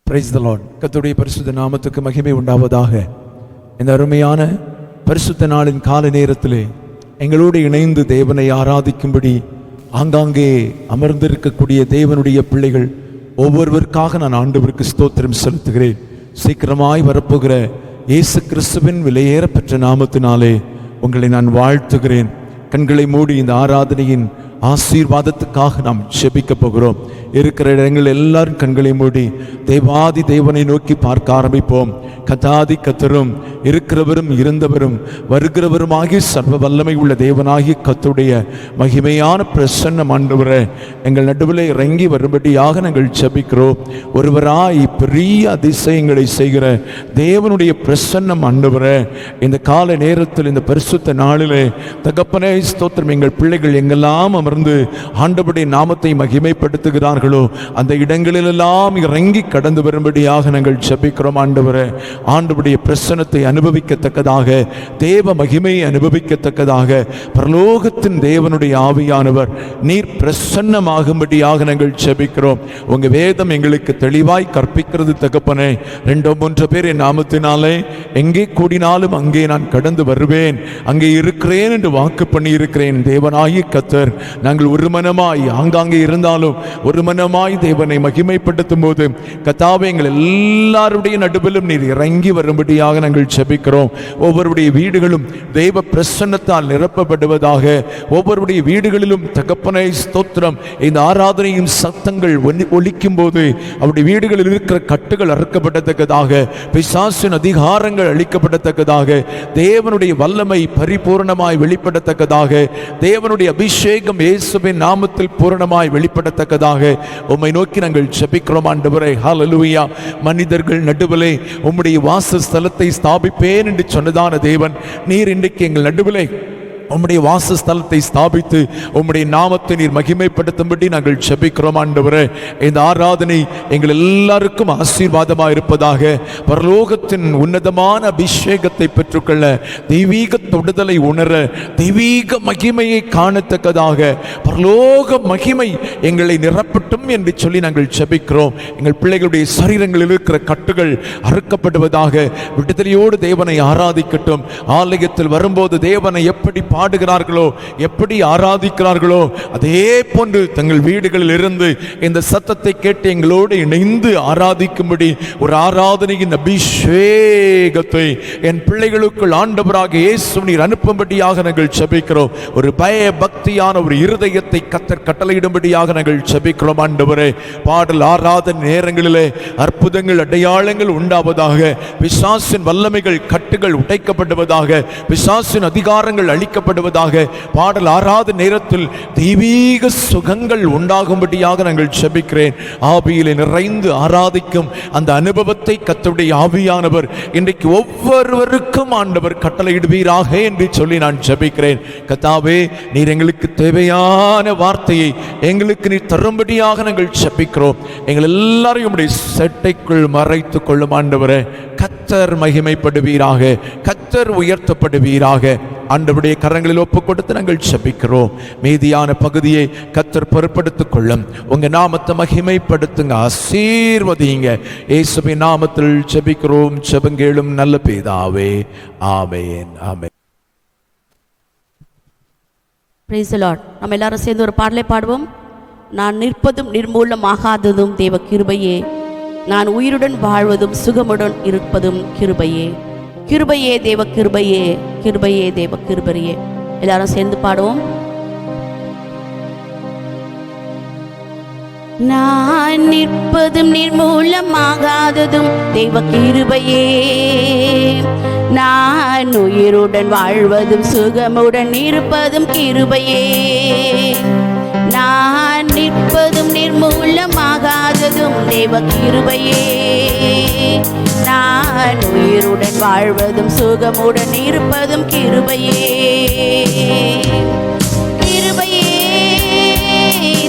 Price the Lord. கர்த்தருடைய பரிசுத்த நாமத்துக்கு மகிமை உண்டாவதாக. இந்த அருமையான பரிசுத்த நாளின் காலை நேரத்திலே எங்களோடு இணைந்து தேவனை ஆராதிக்கும்படி ஆங்காங்கே அமர்ந்திருக்கக்கூடிய தேவனுடைய பிள்ளைகள் ஒவ்வொருவருக்காக நான் ஆண்டவருக்கு ஸ்தோத்திரம் செலுத்துகிறேன். சீக்கிரமாய் வரப்போகிற இயேசு கிறிஸ்துவின் விலையேறப்பெற்ற நாமத்தினாலே உங்களை நான் வாழ்த்துகிறேன். கண்களை மூடி இந்த ஆராதனையின் ஆசீர்வாதத்துக்காக நாம் ஜெபிக்க போகிறோம். இருக்கிற இடங்கள் எல்லாரும் கண்களை மூடி தேவாதி தேவனை நோக்கி பார்க்க ஆரம்பிப்போம். கதாதி கத்தரும் இருக்கிறவரும் இருந்தவரும் வருகிறவருமாகிய சர்வ வல்லமை உள்ள தேவனாகிய கர்த்தருடைய மகிமையான பிரசன்னம் ஆண்டவரே எங்கள் நடுவில் இறங்கி வரும்படியாக நாங்கள் ஜெபிக்கிறோம். ஒருவராய் பெரிய அதிசயங்களை செய்கிற தேவனுடைய பிரசன்னம் ஆண்டவரே இந்த கால நேரத்தில் இந்த பரிசுத்த நாளிலே தகப்பனே ஸ்தோத்திரம். எங்கள் பிள்ளைகள் எங்கெல்லாம் அமர்ந்து ஆண்டவருடைய நாமத்தை மகிமைப்படுத்துகிறார்களோ அந்த இடங்களிலெல்லாம் இறங்கி கடந்து வரும்படியாக நாங்கள் ஜெபிக்கிறோம். ஆண்டவருடைய பிரசன்னத்தை அனுபவிக்கத்தக்கதாக, தேவ மகிமையை அனுபவிக்கத்தக்கதாக பரலோகத்தின் தேவனுடைய ஆவியானவர் நீர் பிரசன்னமாகும்படியாக நாங்கள் ஜெபிக்கிறோம். உங்க வேதம் எங்களுக்கு தெளிவாய் கற்பிக்கிறது தகப்பனே. 2-3 பேர் என் நாமத்தினாலே எங்கே கூடினாலும் அங்கே நான் கடந்து வருவேன், அங்கே இருக்கிறேன் என்று வாக்கு பண்ணி இருக்கிறேன். தேவனாகிய கர்த்தர் நாங்கள் ஒரு மனமாய் ஆங்காங்கே இருந்தாலும் ஒரு மனமாய் தேவனை மகிமைப்படுத்தும் போது கர்த்தாவே எங்கள் எல்லாருடைய நடுவிலும் நீர் இறங்கி வரும்படியாக நாங்கள் ஜெபிக்கிறோம். ஒவ்வொருடைய வீடுகளும் தெய்வ பிரசன்னத்தால் நிரப்பப்படுவதாக. ஒவ்வொருடைய வீடுகளிலும் தகப்பனை ஸ்தோத்திரம் இந்த ஆராதனையின் சத்தங்கள் ஒலிக்கும் போது அவருடைய வீடுகளில் இருக்கிற கட்டுகள் அறுக்கப்படத்தக்கதாக, பிசாசின் அதிகாரங்கள் அளிக்கப்படத்தக்கதாக, தேவனுடைய வல்லமை பரிபூர்ணமாய் வெளிப்படத்தக்கதாக, தேவனுடைய அபிஷேகம் இயேசுவின் நாமத்தில் பூரணமாய் வெளிப்படத்தக்கதாக உம்மை நோக்கி நாங்கள் ஜெபிக்கிறோம் ஆண்டவரே. ஹல்லேலூயா. மனிதர்கள் நடுவிலே உம்முடைய வாசஸ்தலத்தை ஸ்தாபிப்பேன் என்று சொன்னதான தேவன் நீர் இன்றைக்கு எங்கள் நடுவிலே உம்முடைய வாசஸ்தலத்தை ஸ்தாபித்து உம்முடைய நாமத்தை நீர் மகிமைப்படுத்தும்படி நாங்கள் ஜெபிக்கிறோம் ஆண்டவரே. இந்த ஆராதனை எங்கள் எல்லாருக்கும் ஆசீர்வாதமாக இருப்பதாக. பரலோகத்தின் உன்னதமான அபிஷேகத்தை பெற்றுக்கொள்ள, தெய்வீக தொடுதலை உணர, தெய்வீக மகிமையை காணத்தக்கதாக பரலோக மகிமை எங்களை நிரப்பட்டும் என்று சொல்லி நாங்கள் ஜெபிக்கிறோம். எங்கள் பிள்ளைகளுடைய சரீரங்களில் இருக்கிற கட்டுகள் அறுக்கப்படுவதாக. விடுதலையோடு தேவனை ஆராதிக்கட்டும். ஆலயத்தில் வரும்போது தேவனை எப்படி பாடுகிறார்களோ, எப்படி ஆராதிக்கிறார்களோ அதே போன்று தங்கள் வீடுகளில் இருந்து இந்த சத்தத்தை கேட்டு எங்களோடு இணைந்து ஆராதிக்கும்படி ஒரு ஆராதனையின் அபிஷேகத்தை என் பிள்ளைகளுக்குள் ஆண்டவராக இயேசு நீர் அனுப்பும்படியாக நாங்கள் ஜெபிக்கிறோம். ஒரு பய பக்தியான ஒரு இருதயத்தை கர்த்தர் கட்டளையிடும்படியாக நாங்கள் ஜெபிக்கிறோம் ஆண்டவரே. பாடல் ஆராதனை நேரங்களிலே அற்புதங்கள் அடையாளங்கள் உண்டாவதாக. பிசாசின் வல்லமைகள் கட்டுகள் உடைக்கப்படுவதாக. பிசாசின் அதிகாரங்கள் அளிக்கப்படுவதாக. பாடல் ஆராதனை நேரத்தில் தெய்வீக சுகங்கள் உண்டாகும்படியாக நாங்கள் ஜெபிக்கிறேன். ஆவியிலே நிறைந்து ஆராதிக்கும் அந்த அனுபவத்தை கர்த்தருடைய ஆவியானவர் இன்றைக்கு ஒவ்வொருவருக்கும் ஆண்டவர் கட்டளையிடுவீராக என்று சொல்லி நான் ஜெபிக்கிறேன். கர்த்தாவே நீர் எங்களுக்கு தேவையான வார்த்தையை எங்களுக்கு நீர் தரும்படியாக நாங்கள் ஜெபிக்கிறோம். எங்கள் எல்லாரையும் உம்முடைய செட்டைக்குள் மறைத்துக் கொள்ளும் ஆண்டவரே. கர்த்தர் மகிமைப்படுவீராக, கர்த்தர் உயர்த்தப்படுவீராக. ஆண்டவருடைய கரங்களில் ஒப்புக் கொடுத்து நாங்கள் ஜெபிக்கிறோம். மீதியான பகுதியை கர்த்தர் பொறுப்படுத்திக் கொள்ளும். உங்க நாமத்தை மகிமைப்படுத்துங்க, ஆசீர்வதிங்க. இயேசுவின் நாமத்தில் ஜெபிக்கிறோம் ஜெபங்கேளும் நல்ல பிதாவே. Amen, amen. Praise the lord. நம்ம எல்லாரும் சேர்ந்து ஒரு பாடலை பாடுவோம். நான் நிற்பதும் நிர்மூலமாகாததும் தேவ கிருபையே, நான் உயிருடன் வாழ்வதும் சுகமுடன் இருப்பதும் கிருபையே. கிருபையே தேவ கிருபையே, கிருபையே தேவ கிருபையே. எல்லாரும் சேர்ந்து பாடுவோம். நான் நிற்பதும் நிர்மூலமாகாததும் தேவ கிருபையே, நான் உயிருடன் வாழ்வதும் சுகமுடன் இருப்பதும் கிருபையே. நான் நிற்பதும் நிர்மூலமாகாததும் தேவ கிருபையே, நான் உயிருடன் வாழ்வதும் சுகமுடன் இருப்பதும் கிருபையே. கிருபையே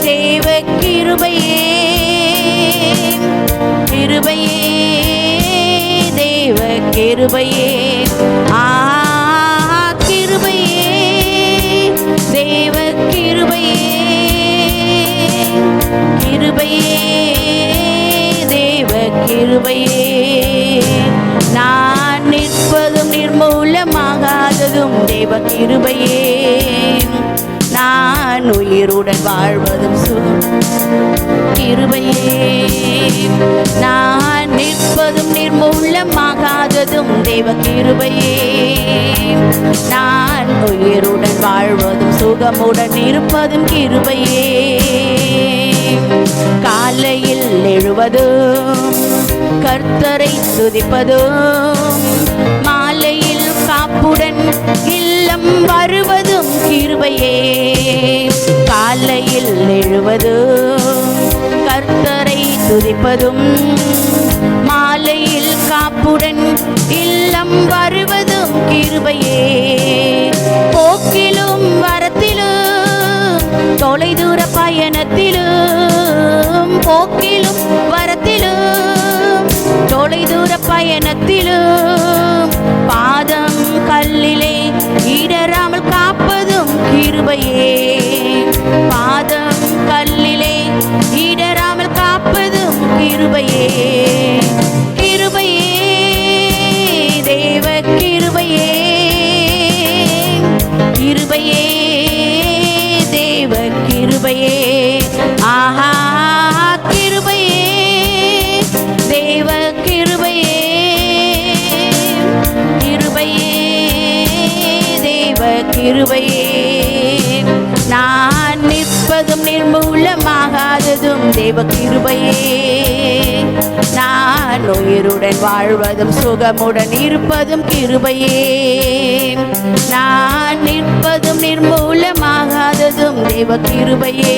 தேவ கிருபையே, கிருபையே தேவ கிருபையே. கிருபையே தேவ கிருபையே, கிருபையே தேவ கிருபையே. நான் நிற்பதும் நிர்மூலமாகாததும் தேவ கிருபையே. நான் உயிருடன் வாழ்வதும் சுகம் கிருபையே. நான் நிற்பதும் நிர்மூலமாகாததும் தேவ கிருபையே. நான் உயிருடன் வாழ்வதும் சுகமுடன் இருப்பதும் கிருபையே. காலையில் எழுவதும் கர்த்தரை துதிப்பதும், மாலையில் காப்புடன் இல்லம் வருவதும் கிருபையே. காலையில் எழுவதும் கர்த்தரை துதிப்பதும், மாலையில் காப்புடன் இல்லம் வருவதும் கிருபையே. போக்கிலும் வரத்திலும் தொலைதூர பயணத்திலும், போக்கிலும் வரத்திலும் தொலைதூர பயணத்திலும் பாதம் கல்லிலே இடராமல் காப்பதும் கிருபையே. பாதம் கல்லிலே இடராமல் காப்பதும் கிருபையே. கிருபையே, தேவ கிருபையே. கிருபையே, தேவ கிருபையே. ஆஹா கிருபையே, தேவ கிருபையே. கிருபையே, தேவ கிருபையே. நான் நிற்பதும் நிர்மூலமாகாததும் தேவ கிருபையே. நான் உயிருடன் வாழ்வதும் சுகமுடன் இருப்பதும் கிருபையே. நான் நிற்பதும் நிர்மூலமாகாததும் தேவ கிருபையே.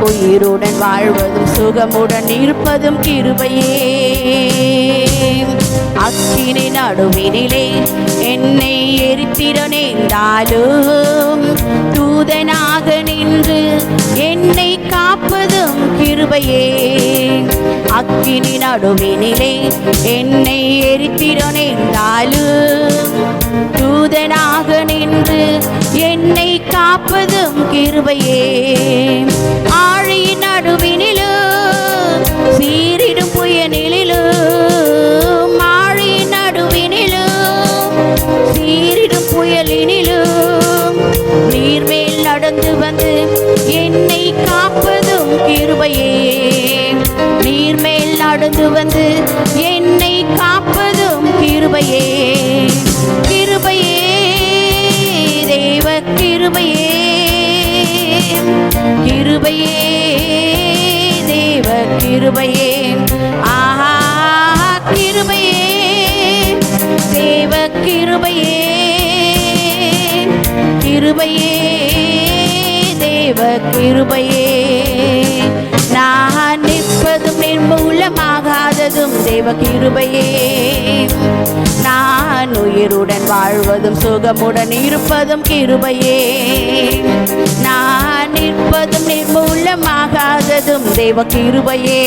உயிருடன் வாழ்வதும் சுகமுடன் இருப்பதும் கிருபையே. அக்கினி நடுவினிலே என்னை எரித்திட நேர்ந்தாலும், தூதனாக நின்று என்னை காப்பதும் கிருபையே. அக்கினி நடுவினிலே என்னை எரித்திட நேர்ந்தாலும், தூதனாக நின்று என்னை காப்பதும் கிருபையே. ஆழியின் நடுவினிலும் சீரிடும் புயலிலும், ஆழியின் நடுவினிலும் சீரிடும் புயலினிலும் நீர்மேல் நடந்து வந்து என்னை காப்பதும் கிருபையே. நீர்மேல் நடந்து வந்து என்னை காப்பதும் கிருபையே. கிருபையே, தேவ கிருபையே. கிருபையே, தேவ கிருபையே. ஆஹா கிருபையே, தேவ கிருபையே. கிருபையே, தேவ கிருபையே. நான் நிற்பதும் நிர்மூலமாகாததும் தேவ கிருபையே. நான் உயிருடன் வாழ்வதும் சுகமுடன் இருப்பதும் கிருபையே. நான் நிற்பதும் நிர்மூலமாகாததும் தேவ கிருபையே.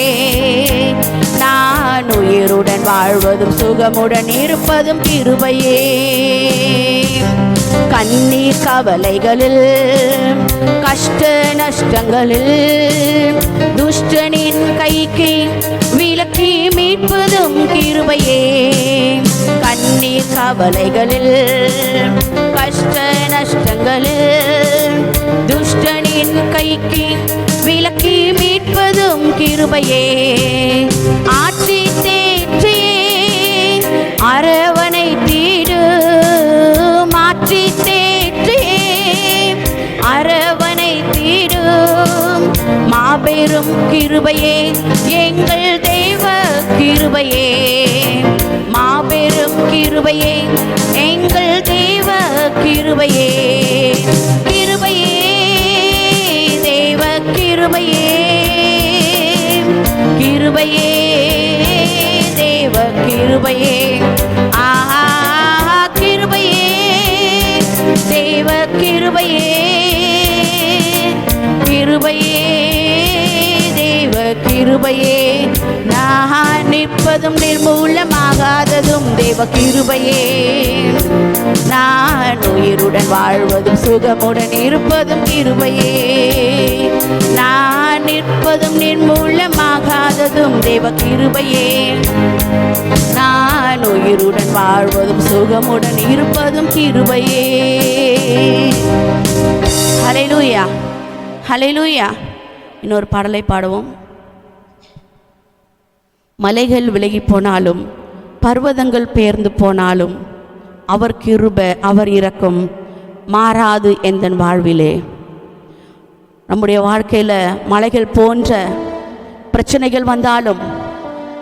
நான் உயிருடன் வாழ்வதும் சுகமுடன் இருப்பதும் கிருபையே. கண்ணீர் கவலைகளில் கஷ்ட நஷ்டங்களில் துஷ்டனின் கைக்கு விலக்கி மீட்பதும் கிருபையே. கண்ணீர் கவலைகளில் கஷ்ட நஷ்டங்களில் துஷ்டனின் கைக்கு விலக்கி மீட்பதும் கிருபையே. ஆற்றி தேற்றியே அரவணை தீடு, மாற்றி தேற்றியே அரவணை தீடும் மாபெரும் கிருபையே. எங்கள் தெய்வ கிருபையே. மாபெரும் கிருபையே, எங்கள் தெய்வ கிருபையே. கிருபையே, தேவ கிருபையே. கிருபையே, தேவ கிருபையே. ஆஹா கிருபையே, தேவ கிருபையே. கிருபையே, தேவ கிருபையே. நான் நிற்பதும் நிர்மூலமாகாததும் தேவ கிருபையே. நான் உயிருடன் வாழ்வதும் சுகமுடன் இருப்பதும் கிருபையே. நான் நிற்பதும் நிர்மூலமாகாததும் தேவ கிருபையே. நான் உயிருடன் வாழ்வதும் சுகமுடன் இருப்பதும் கிருபையே. ஹல்லேலூயா, ஹல்லேலூயா. இன்னொரு பாடலை பாடுவோம். மலைகள் விலகி போனாலும் பர்வதங்கள் பெயர்ந்து போனாலும் அவர் கிருபை அவர் இரக்கம் மாறாது எந்தன் வாழ்விலே. நம்முடைய வாழ்க்கையில் மலைகள் போன்ற பிரச்சனைகள் வந்தாலும்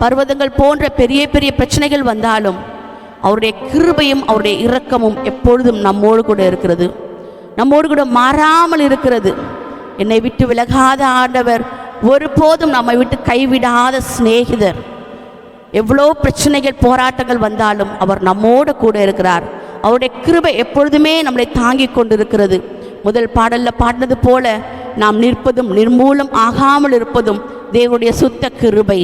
பர்வதங்கள் போன்ற பெரிய பெரிய பிரச்சனைகள் வந்தாலும் அவருடைய கிருபையும் அவருடைய இரக்கமும் எப்பொழுதும் நம்மோடு கூட இருக்கிறது, நம்மோடு கூட மாறாமல் இருக்கிறது. என்னை விட்டு விலகாத ஆண்டவர், ஒருபோதும் நம்மை விட்டு கைவிடாத சிநேகிதர். எவ்வளோ பிரச்சனைகள் போராட்டங்கள் வந்தாலும் அவர் நம்மோடு கூட இருக்கிறார். அவருடைய கிருபை எப்பொழுதுமே நம்மளை தாங்கி கொண்டிருக்கிறது. முதல் பாடலில் பாடினது போல நாம் நிற்பதும் நிர்மூலம் ஆகாமல் இருப்பதும் தேவனுடைய சுத்த கிருபை.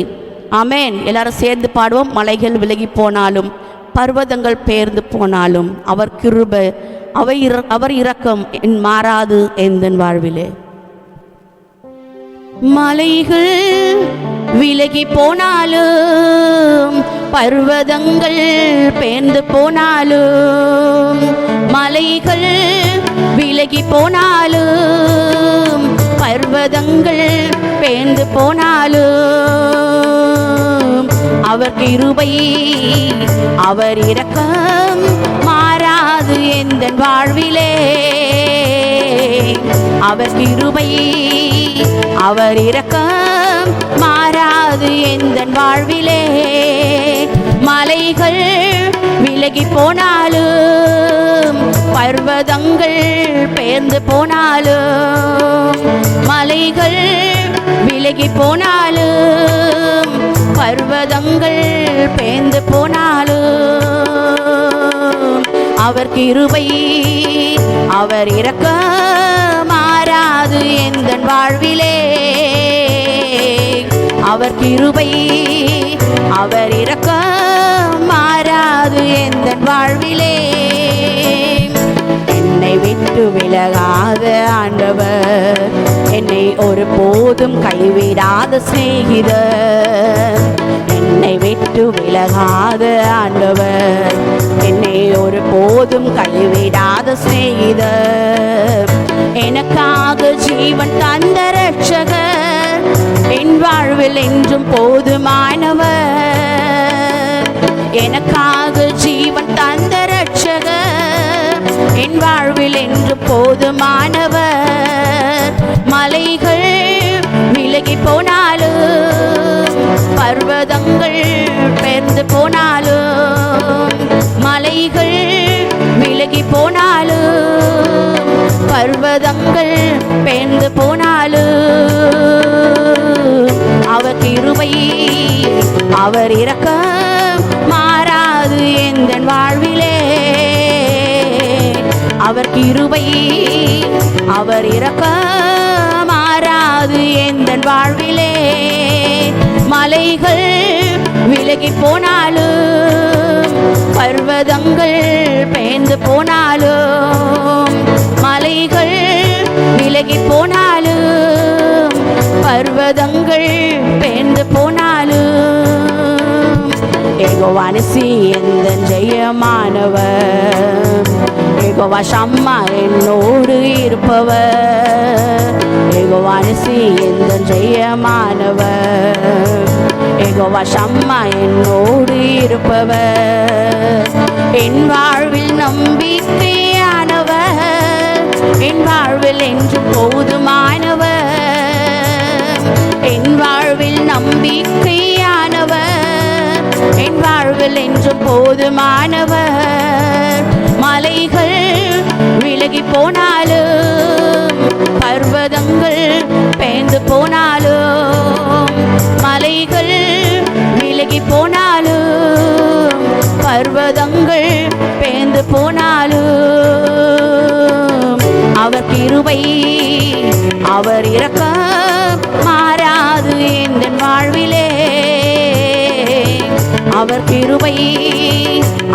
ஆமென். எல்லாரும் சேர்ந்து பாடுவோம். மலைகள் விலகி போனாலும் பர்வதங்கள் பெயர்ந்து போனாலும் அவர் கிருபை அவர் இரக்கம் என் மாறாது எந்தன் வாழ்விலே. மலைகள் விலகி போனாலும் பர்வதங்கள் பெயர்ந்து போனாலும், மலைகள் விலகி போனாலும் பர்வதங்கள் பெயர்ந்து போனாலும் அவர் கிருபை அவர் இரக்கம் மாறாது எந்தன் வாழ்விலே. அவர் கிருபை அவர் இரக்கம் மாறாது எந்தன் வாழ்விலே. மலைகள் விலகி போனாலும் பர்வதங்கள் பெயர்ந்து போனாலும், மலைகள் விலகி போனாலும் பர்வதங்கள் பெயர்ந்து போனாலும் அவர் கிருபை அவர் இரக்கம் மாறாது எந்தன் வாழ்விலே. அவர் கிருபை அவர் இரக்கம் மாறாது எந்தன் வாழ்விலே. என்னை விட்டு விலகாத ஆண்டவர், என்னை ஒரு போதும் கைவிடாத சிநேகிதர். என்னை விட்டு விலகாத ஆண்டவர், என்னை ஒரு போதும் கைவிடாத சிநேகிதர். எனக்காக ஜீவன் தந்த ரட்சகர், என் வாழ்வில் என்றும் போதுமானவர். எனக்காக ஜீவன் தந்த ரட்சகர், என் வாழ்வில் என்றும் போதுமானவர். மலைகள் விலகி போனாலும் பர்வதங்கள் பெயர்ந்து போனாலும், மலைகள் விலகி போனாலும் பர்வதங்கள் பெயர்ந்து போனாலும் அவர் கிருபை அவர் இரக்கம் மாறாது எந்தன் வாழ்விலே. அவர் கிருபை அவர் இரக்கம் மாறாது எந்தன் வாழ்விலே. மலைகள் விலகி போனாலும் பர்வதங்கள் பெயர்ந்து போனாலும், மலைகள் விலகி போனாலும் பர்வதங்கள் பெயர்ந்து போனாலும் யெகோவா நிசி எந்தன் ஜெயமானவர். யெகோவா ஷம்மா என்னோடு இருப்பவர். யெகோவா நிசி எந்தன் ஜெயமானவர். யெகோவா ஷம்மா என்னோடு இருப்பவர். என் வாழ்வில் நம்பிக்கையானவர், என் வாழ்வில் என்றும் போதுமானவர். என் வாழ்வில் நம்பிக்கையானவர், என் வாழ்வில் என்றும் போதுமானவர். மலைகள் விலகி போனாலும் பர்வதங்கள் பெயர்ந்து போனாலும், மலைகள் விலகி போனாலும் பர்வதங்கள் பெயர்ந்து போனாலும் அவர் கிருபை அவர் இரக்கம் மாறாது எந்தன் வாழ்விலே. அவர் கிருபை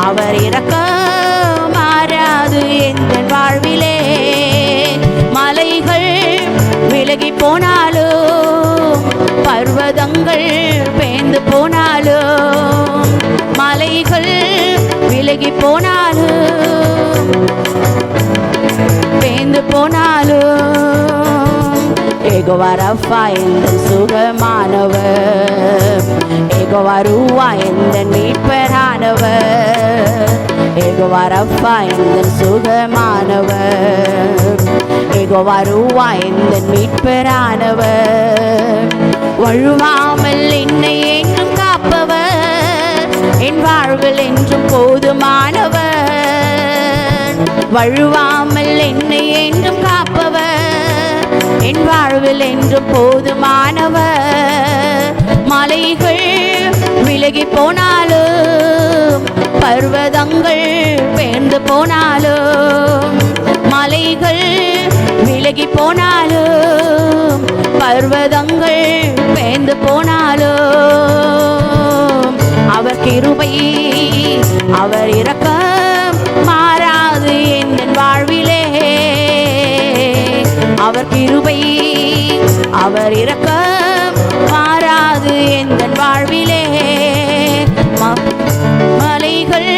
அவர் இரக்கம் மாறாது எந்தன் வாழ்விலே. மலைகள் விலகி போனாலும் பர்வதங்கள் போனாலும் யெகோவா ரஃபா எந்தன் சுகமானவர், யெகோவா ரூவா எந்தன் மீட்பரானவர், யெகோவா ரஃபா எந்தன் சுகமானவர், யெகோவா ரூவா எந்தன் மீட்பரானவர். வழுவாமல் என்னை என்றும் காப்பவர், என் வாழ்வில் என்றும் போதுமானவர். வழுவாமல் என்னை என்றும் காப்பவர், என் வாழ்வில் என்றும் போதுமானவர். மலைகள் விலகி போனாலும், பர்வதங்கள் பெயர்ந்து போனாலும், மலைகள் விலகி போனாலும், பர்வதங்கள் பெயர்ந்து போனாலும், அவர் கிருபை அவர் இரக்கம் மாறாது என் வாழ்விலே. அவர் கிருபை அவர் இரக்கம் மாறாது என் வாழ்விலே. மலைகள்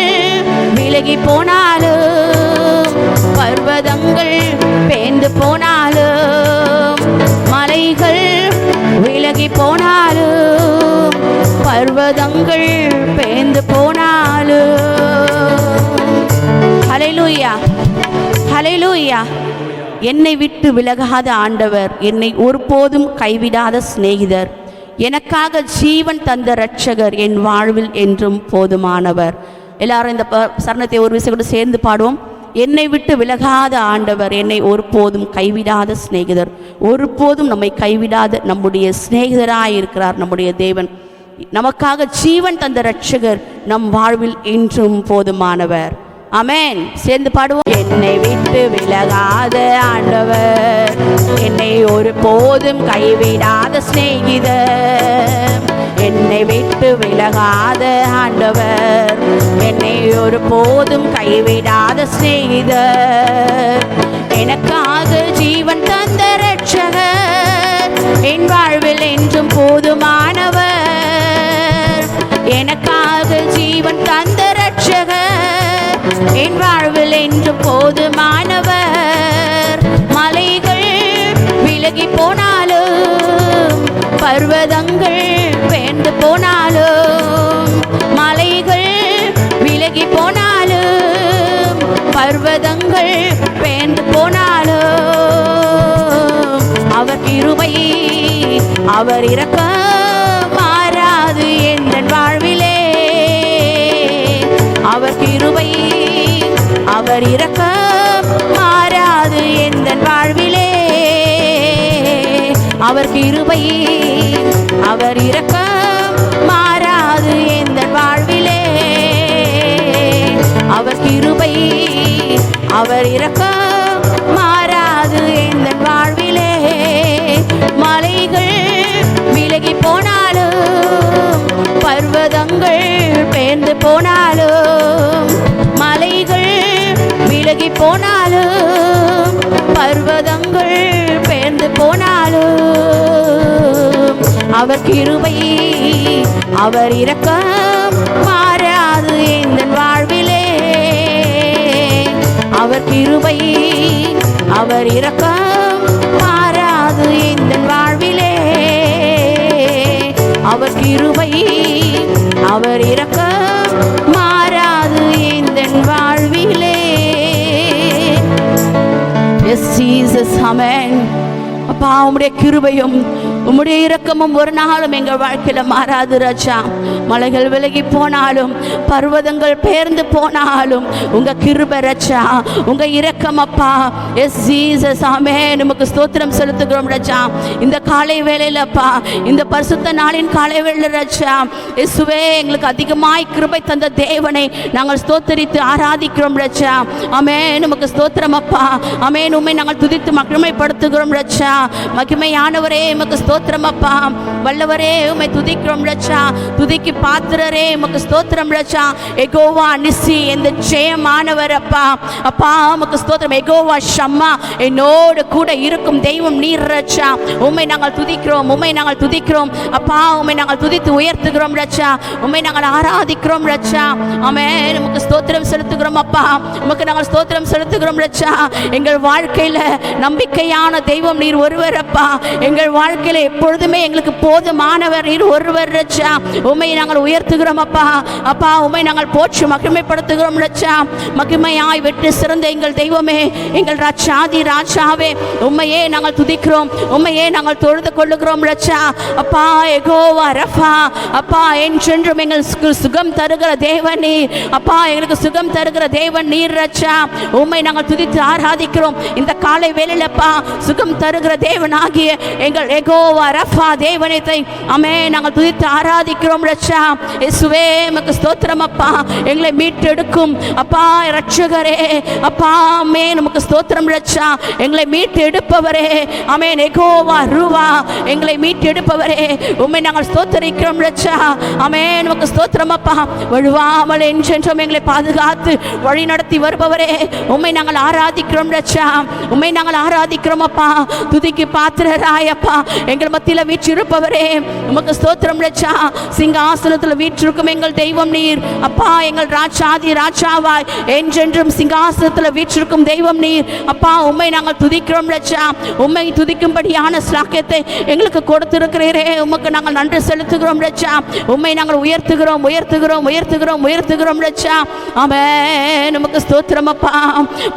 விலகி போனாலும், பர்வதங்கள் பெயர்ந்து போனாலும், மலைகள் விலகி போனாலும், பர்வதங்கள் பெயர்ந்து போனாலும். ஹல்லேலூயா, ஹல்லேலூயா. என்னை விட்டு விலகாத ஆண்டவர், என்னை ஒருபோதும் கைவிடாத சிநேகிதர், எனக்காக ஜீவன் தந்த இரட்சகர், என் வாழ்வில் என்றும் போதுமானவர். எல்லாரும் இந்த சரணத்தை ஒரு விஷயம் கூட சேர்ந்து பாடுவோம். என்னை விட்டு விலகாத ஆண்டவர், என்னை ஒருபோதும் கைவிடாத சிநேகிதர். ஒருபோதும் நம்மை கைவிடாத நம்முடைய சிநேகிதராய் இருக்கிறார் நம்முடைய தேவன். நமக்காக ஜீவன் தந்த இரட்சகர் நம் வாழ்வில் என்றும் போதுமானவர். ஆமென். சேர்ந்து பாடுவோம். என்னை விட்டு விலகாத ஆண்டவர், என்னை ஒருபோதும் கைவிடாத சிநேகிதர், என்னை விட்டு விலகாத ஆண்டவர், என்னை ஒருபோதும் கைவிடாத சிநேகிதர், எனக்காக ஜீவன் தந்த இரட்சகர், என் வாழ்வில் என்றும் போதுமானவர். எனக்காக ஜீவன் தந்த இரட்சகர், என் வாழ்வில் என்றும் போதுமானவர். மலைகள் விலகி போனாலும், பர்வதங்கள் பெயர்ந்து போனாலும், மலைகள் விலகி போனாலும், பர்வதங்கள் பெயர்ந்து போனாலும், அவர் கிருபை அவர் இரக்கம் மாறாது என் வாழ்விலே. அவர் கிருபை அவர் இரக்கம் மாறாது என் வாழ்விலே. அவர் கிருபை அவர் இரக்கம் மாறாது என் வாழ்விலே. அவர் கிருபை அவர் இரக்கம் மாறாது என் வாழ்விலே. மலைகள் விலகி போனாலும், பர்வதங்கள் பெயர்ந்து போனாலும், மலைகள் விலகி போனாலும், பர்வதங்கள் பெயர்ந்து போனாலும், அவர் கிருபை அவர் இரக்கம் மாறாது என் வாழ்விலே. அவர் கிருபை அவர் இரக்கம் மாறாது என் வாழ்விலே. அவர் கிருபை அவர் இரக்கம் மாறாது என் வாழ்விலே. Yes, Jesus, amen. அப்பா, உம்முடைய கிருபையும் உம்முடைய இரக்கமும் ஒரு நாளும் எங்கள் வாழ்க்கையில் மாறாது ராஜா. மலைகள் விலகி போனாலும், பர்வதங்கள் பெயர்ந்து போனாலும், உங்க கிருபை ராஜா, உங்க இரக்கம் அப்பா. எஸ் ஜீசஸ், ஆமென். நமக்கு ஸ்தோத்திரம் செலுத்துகிறோம் ராஜா. இந்த காலை வேளையில அப்பா, இந்த பரிசுத்த நாளின் காலை வேளையில ராஜா, இயேசுவே, எங்களுக்கு அதிகமாய் கிருபை தந்த தேவனை நாங்கள் ஸ்தோத்தரித்து ஆராதிக்கிறோம் ராஜா. ஆமென். நமக்கு ஸ்தோத்திரம் அப்பா. ஆமென். உம்மை நாங்கள் துதித்து மகிமைப்படுத்துகிறோம் ராஜா. மகிமையானவரே, நமக்கு ஸ்தோத்திரம் அப்பா. வல்லவரே உம்மை துதிக்கிறோம் ரட்சா. துதிக்கு பாத்திரரே உமக்கு ஸ்தோத்திரம் ரட்சா. யெகோவா நிசி இந்த ஜெயமானவர் அப்பா. அப்பா உமக்கு ஸ்தோத்திரம். யெகோவா ஷம்மா என்னோடு கூட இருக்கும் தெய்வம் நீர் ரட்சா. உம்மை நாங்கள் துதிக்கிறோம், உம்மை நாங்கள் துதிக்கிறோம் அப்பா. உம்மை நாங்கள் துதித்து உயர்த்துகிறோம் ரட்சா. உம்மை நாங்கள் ஆராதிக்கிறோம் ரட்சா. ஆமென். உமக்கு ஸ்தோத்திரம் செலுத்துகிறோம் அப்பா. உமக்கு நாங்கள் ஸ்தோத்திரம் செலுத்துகிறோம் ரட்சா. எங்கள் வாழ்க்கையில நம்பிக்கையான தெய்வம் நீர் ஒருவர் அப்பா. எங்கள் வாழ்க்கையில எப்பொழுதுமே எங்களுக்கு போதுமானவர் நீர் ஒருவர் ரட்சா. உம்மை நாங்கள் உயர்த்துகிறோம் அப்பா. அப்பா உம்மை நாங்கள் போற்றி மகிமைப்படுத்துகிறோம் ரட்சா. மகிமையாய் வெற்றி சிறந்த எங்கள் தெய்வமே, எங்கள் ராஜாதி ராஜாவே, உம்மையே நாங்கள் துதிக்கிறோம், உம்மையே நாங்கள் தொழுது கொள்ளுகிறோம் ரட்சா. அப்பா யெகோவா ரஃபா அப்பா, என்றென்றும் எங்களுக்கு சுகம் தருகிற தேவன் நீர் அப்பா. எங்களுக்கு சுகம் தருகிற தேவன் நீர் ரட்சா. உம்மை நாங்கள் துதித்து ஆராதிக்கிறோம் இந்த காலை வேளையிலப்பா. சுகம் தருகிற தேவன் ஆகிய எங்கள் யெகோவா ரஃபா தேவனை ஆமென் நாங்கள் துதித்து ஆராதிக்கிறோம் ரட்சா. இயேசுவே உமக்கு ஸ்தோத்திரம் அப்பா. எங்களை மீட்டெடுக்கும் அப்பா இரட்சகரே அப்பா. ஆமென் உமக்கு ஸ்தோத்திரம் ரட்சா. எங்களை மீட்டு எடுப்பவரே ஆமென். யெகோவா ரூவா எங்களை மீட்டு எடுப்பவரே உம்மை நாங்கள் ஸ்தோத்திரிக்கிறோம் ரட்சா. ஆமென் உமக்கு ஸ்தோத்திரம் அப்பா. வழுவாமல் என்றென்றும் எங்களை பாதுகாத்து வழி நடத்தி வருபவரே உம்மை நாங்கள் ஆராதிக்கிறோம் ரட்சா. உம்மை நாங்கள் ஆராதிக்கிறோம் அப்பா. துதிக்கு பாத்திரராயப்பா எங்கள் மத்தியில் வீற்றிருப்பவரே உமக்கு ஸ்தோத்திரம் ரட்சா. சிங்காசனத்தில் வீற்றிருக்கும் எங்கள் தெய்வம் நீர் அப்பா. எங்கள் ராஜாதி ராஜாவாய் என்றென்றும் சிங்காசனத்தில் வீற்றிருக்கும் தெய்வம் நீர் அப்பா. உம்மை நாங்கள் துதிக்கிறோம் ரட்சா. உம்மை துதிக்கும்படியான ஸ்லாக்கியத்தை எங்களுக்கு கொடுத்திருக்கிறீரே உமக்கு நாங்கள் நன்றி செலுத்துகிறோம் ரட்சா. உம்மை நாங்கள் உயர்த்துகிறோம் உயர்த்துகிறோம் உயர்த்துகிறோம் உயர்த்துகிறோம் ரட்சா. ஆமென் உமக்கு ஸ்தோத்திரம் அப்பா.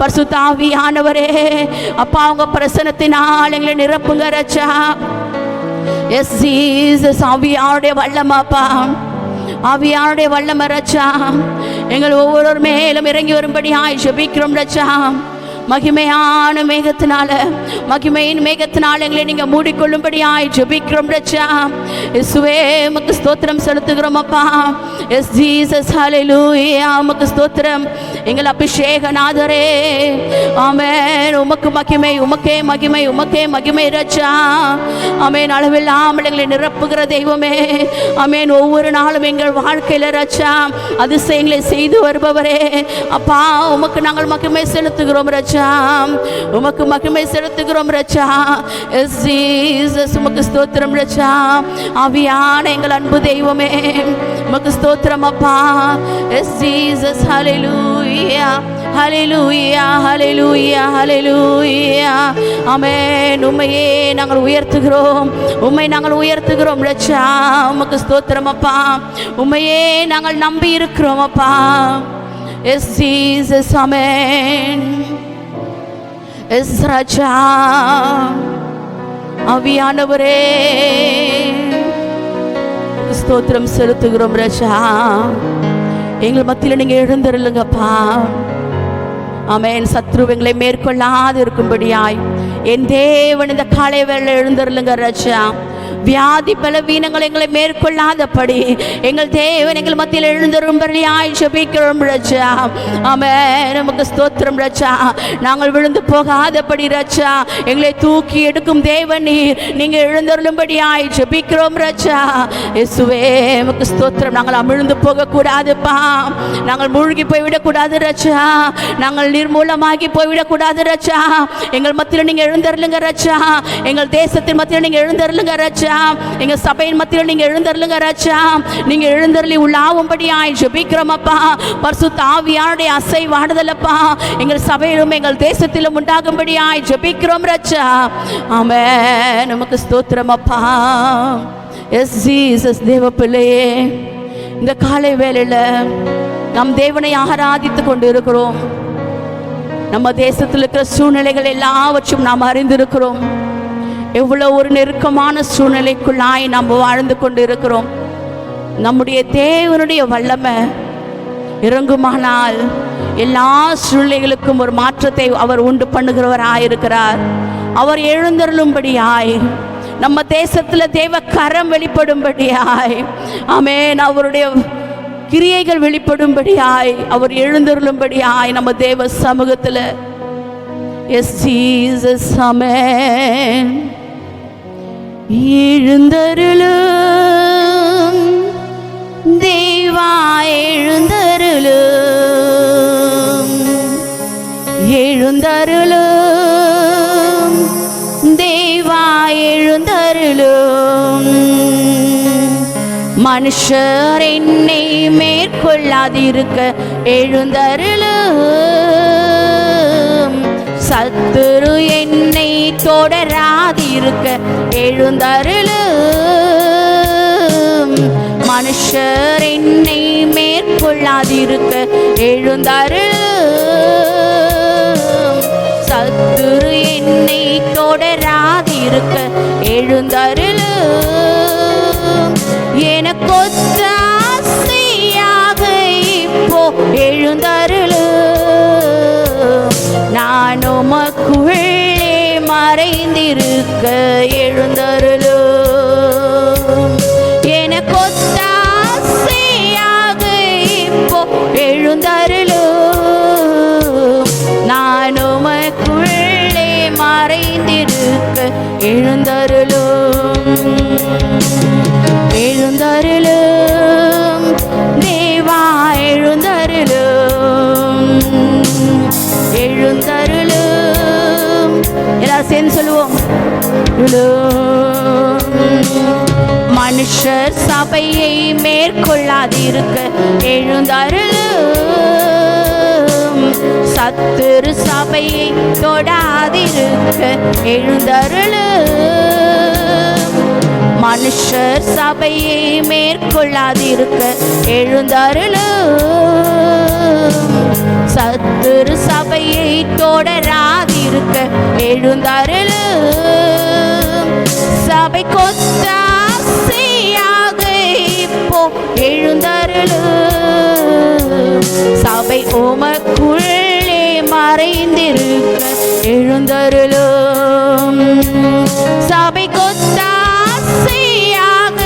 பரிசுத்த ஆவியானவரே அப்பா உங்க பிரசன்னத்தினால் எங்களை நிரப்புங்க ரட்சா. எஸ் ஜீசஸ் ஆவியானுடைய வல்லமாப்பா. ஆவியானுடைய வல்லம ரட்சா. எங்கள் ஒவ்வொரு மேலும் இறங்கி வரும்படியாய் ஜெபிக்கிறோம் ரட்சா. மகிமையான மேகத்தினால மகிமையின் மேகத்தினால எங்களை நீங்க மூடிக்கொள்ளும்படியாய் ஜெபிக்கிறோம் ரட்சா. இயேசுவே உமக்கு ஸ்தோத்திரம் செலுத்துகிறோம் அப்பா. எஸ் ஜீசஸ் ஹல்லேலூயா உமக்கு ஸ்தோத்திரம். எங்கள் அபிஷேகநாதரே ஆமென் உமக்கு மகிமை, உமக்கே மகிமை, உமக்கே மகிமை ரட்சா. ஆமென் அளவில்லாமல் எங்களை நிரப்புகிற தெய்வமே ஆமென். ஒவ்வொரு நாளும் எங்கள் வாழ்க்கையில ரட்சா அதிசயங்களை செய்து வருபவரே அப்பா. உமக்கு நாங்கள் மகிமை செலுத்துகிறோம் ரட்சா. உமக்கு மகிமை செலுத்துகிறோம் ரட்சா. எஸ் ஜீசஸ் உமக்கு ஸ்தோத்திரம் ரட்சா. ஆவியான எங்கள் அன்பு தெய்வமே உமக்கு ஸ்தோத்திரம் அப்பா. எஸ் ஜீசஸ் ஹல்லேலூயா ஹல்லேலூயா ஹல்லேலூயா ஹல்லேலூயா ஆமென். உம்மையே நாங்கள் உயர்த்துகிறோம், உம்மை நாங்கள் உயர்த்துகிறோம் ரட்சா. உமக்கு ஸ்தோத்திரம் அப்பா. உம்மையே நாங்கள் நம்பி இருக்கிறோம் அப்பா. எஸ் ஜீசஸ் ஆமென். எஸ் ராஜா ஆவியானவரே ஸ்தோத்திரம் செலுத்துகிறோம் ராஜா. எங்கள் மத்தியில் நீங்க எழுந்தருளுங்கப்பா. ஆமென். சத்ரு எங்களை மேற்கொள்ளாது இருக்கும்படியாய் என் தேவன் இந்த காலை வேளையில் எழுந்தருளுங்க ராஜா. வியாதி பலவீனங்கள் எங்களை மேற்கொள்ளாதபடி எங்கள் தேவன் எங்கள் மத்தியில் எழுந்தருளும்படியாய் ஜெபிக்கிறோம் ராஜா. ஆமென் நமக்கு ஸ்தோத்திரம் ராஜா. நாங்கள் விழுந்து போகாதபடி ராஜா எங்களை தூக்கி எடுக்கும் தேவன் நீர். நீங்க எழுந்தருளும்படியாய் ஜெபிக்கிறோம் ராஜா. இயேசுவே நமக்கு ஸ்தோத்திரம். நாங்கள் அமிழ்ந்து போக கூடாதுப்பா. நாங்கள் மூழ்கி போய்விடக்கூடாது ராஜா. நாங்கள் நிர்மூலமாகி போய்விடக்கூடாது ராஜா. எங்கள் மத்தியில் நீங்க எழுந்தருளுங்க ராஜா. எங்கள் தேசத்தின் மத்தியில் நீங்க எழுந்தருளுங்க ராஜா. எங்க சபையின் மத்தியில் நீங்க எழுந்தருளுங்க ராஜா. நீங்க எழுந்தருளி உள்ளாவும்படியாய் ஜெபிக்கிறோம் அப்பா. பரிசுத்த ஆவியானுடைய அசைவாடுதல் அப்பா எங்கள் சபையிலும் எங்கள் தேசத்திலும் உண்டாகும்படியாய் ஜெபிக்கிறோம் ராஜா. ஆமென் நமக்கு ஸ்தோத்திரம் அப்பா. எஸ் ஜீசஸ் தேவ பிள்ளையே இந்த காலை வேளையில நம் தேவனை ஆராதித்து கொண்டு இருக்கிறோம். நம்ம தேசத்தில் இருக்கிற சூழ்நிலைகள் எல்லாவற்றும் நாம் அறிந்திருக்கிறோம். எவ்வளவு ஒரு நெருக்கமான சூழ்நிலைக்குள்ளாய் நாம் வாழ்ந்து கொண்டு இருக்கிறோம். நம்முடைய தேவனுடைய வல்லமை இறங்குமானால் எல்லா சூழ்நிலைகளுக்கும் ஒரு மாற்றத்தை அவர் உண்டு பண்ணுகிறவராயிருக்கிறார். அவர் எழுந்தருளும்படியாய் நம்ம தேசத்துல தேவ கரம் வெளிப்படும்படியாய் ஆமென் அவருடைய கிரியைகள் வெளிப்படும்படியாய் அவர் எழுந்தருளும்படியாய் நம்ம தேவ சமூகத்துல எஸ் ஜீசஸ் ஆமென் எழுந்தருளும் தேவா எழுந்தருளும், எழுந்தருளும் தேவா எழுந்தருளும். மனுஷர் என்னை மேற்கொள்ளாதிருக்க எழுந்தருளும், சத்துரு என்னை தொடராதிருக்க எழுந்தருளும். மனுஷர் என்னை மேற்கொள்ளாதிருக்க எழுந்தருளும், சத்துரு என்னை தொடராதிருக்க எழுந்தருளும். எனக்கொத்த ஆசையாக இப்போ எழுந்தருளும், நான் உமக்குள்ளே மறைந்திருக்க எழுந்தருளும். எனக்கொத்த ஆசையாக இப்போ எழுந்தருளும், நான் உமக்குள்ளே மறைந்திருக்க எழுந்தருளும். எழுந்தருளும் தேவா எழுந்தருளும், எழுந்தருளும். எல்லாரும் சேர்ந்து சொல்லுவோம். மனுஷர் சபையை மேற்கொள்ளாதிருக்க எழுந்தருளும், சத்துரு சபையை தொடாதிருக்க எழுந்தருளும். மனுஷர் சபையை மேற்கொள்ளாதிருக்க எழுந்தருளும், சத்துரு சபையை தொடராதிருக்க எழுந்தருளும். சபை கொத்த ஆசையாக இப்போ எழுந்தருளும், சபை உமக்குள்ளே மறைந்திருக்க எழுந்தருளும். சபை கொத்த ஆசையாக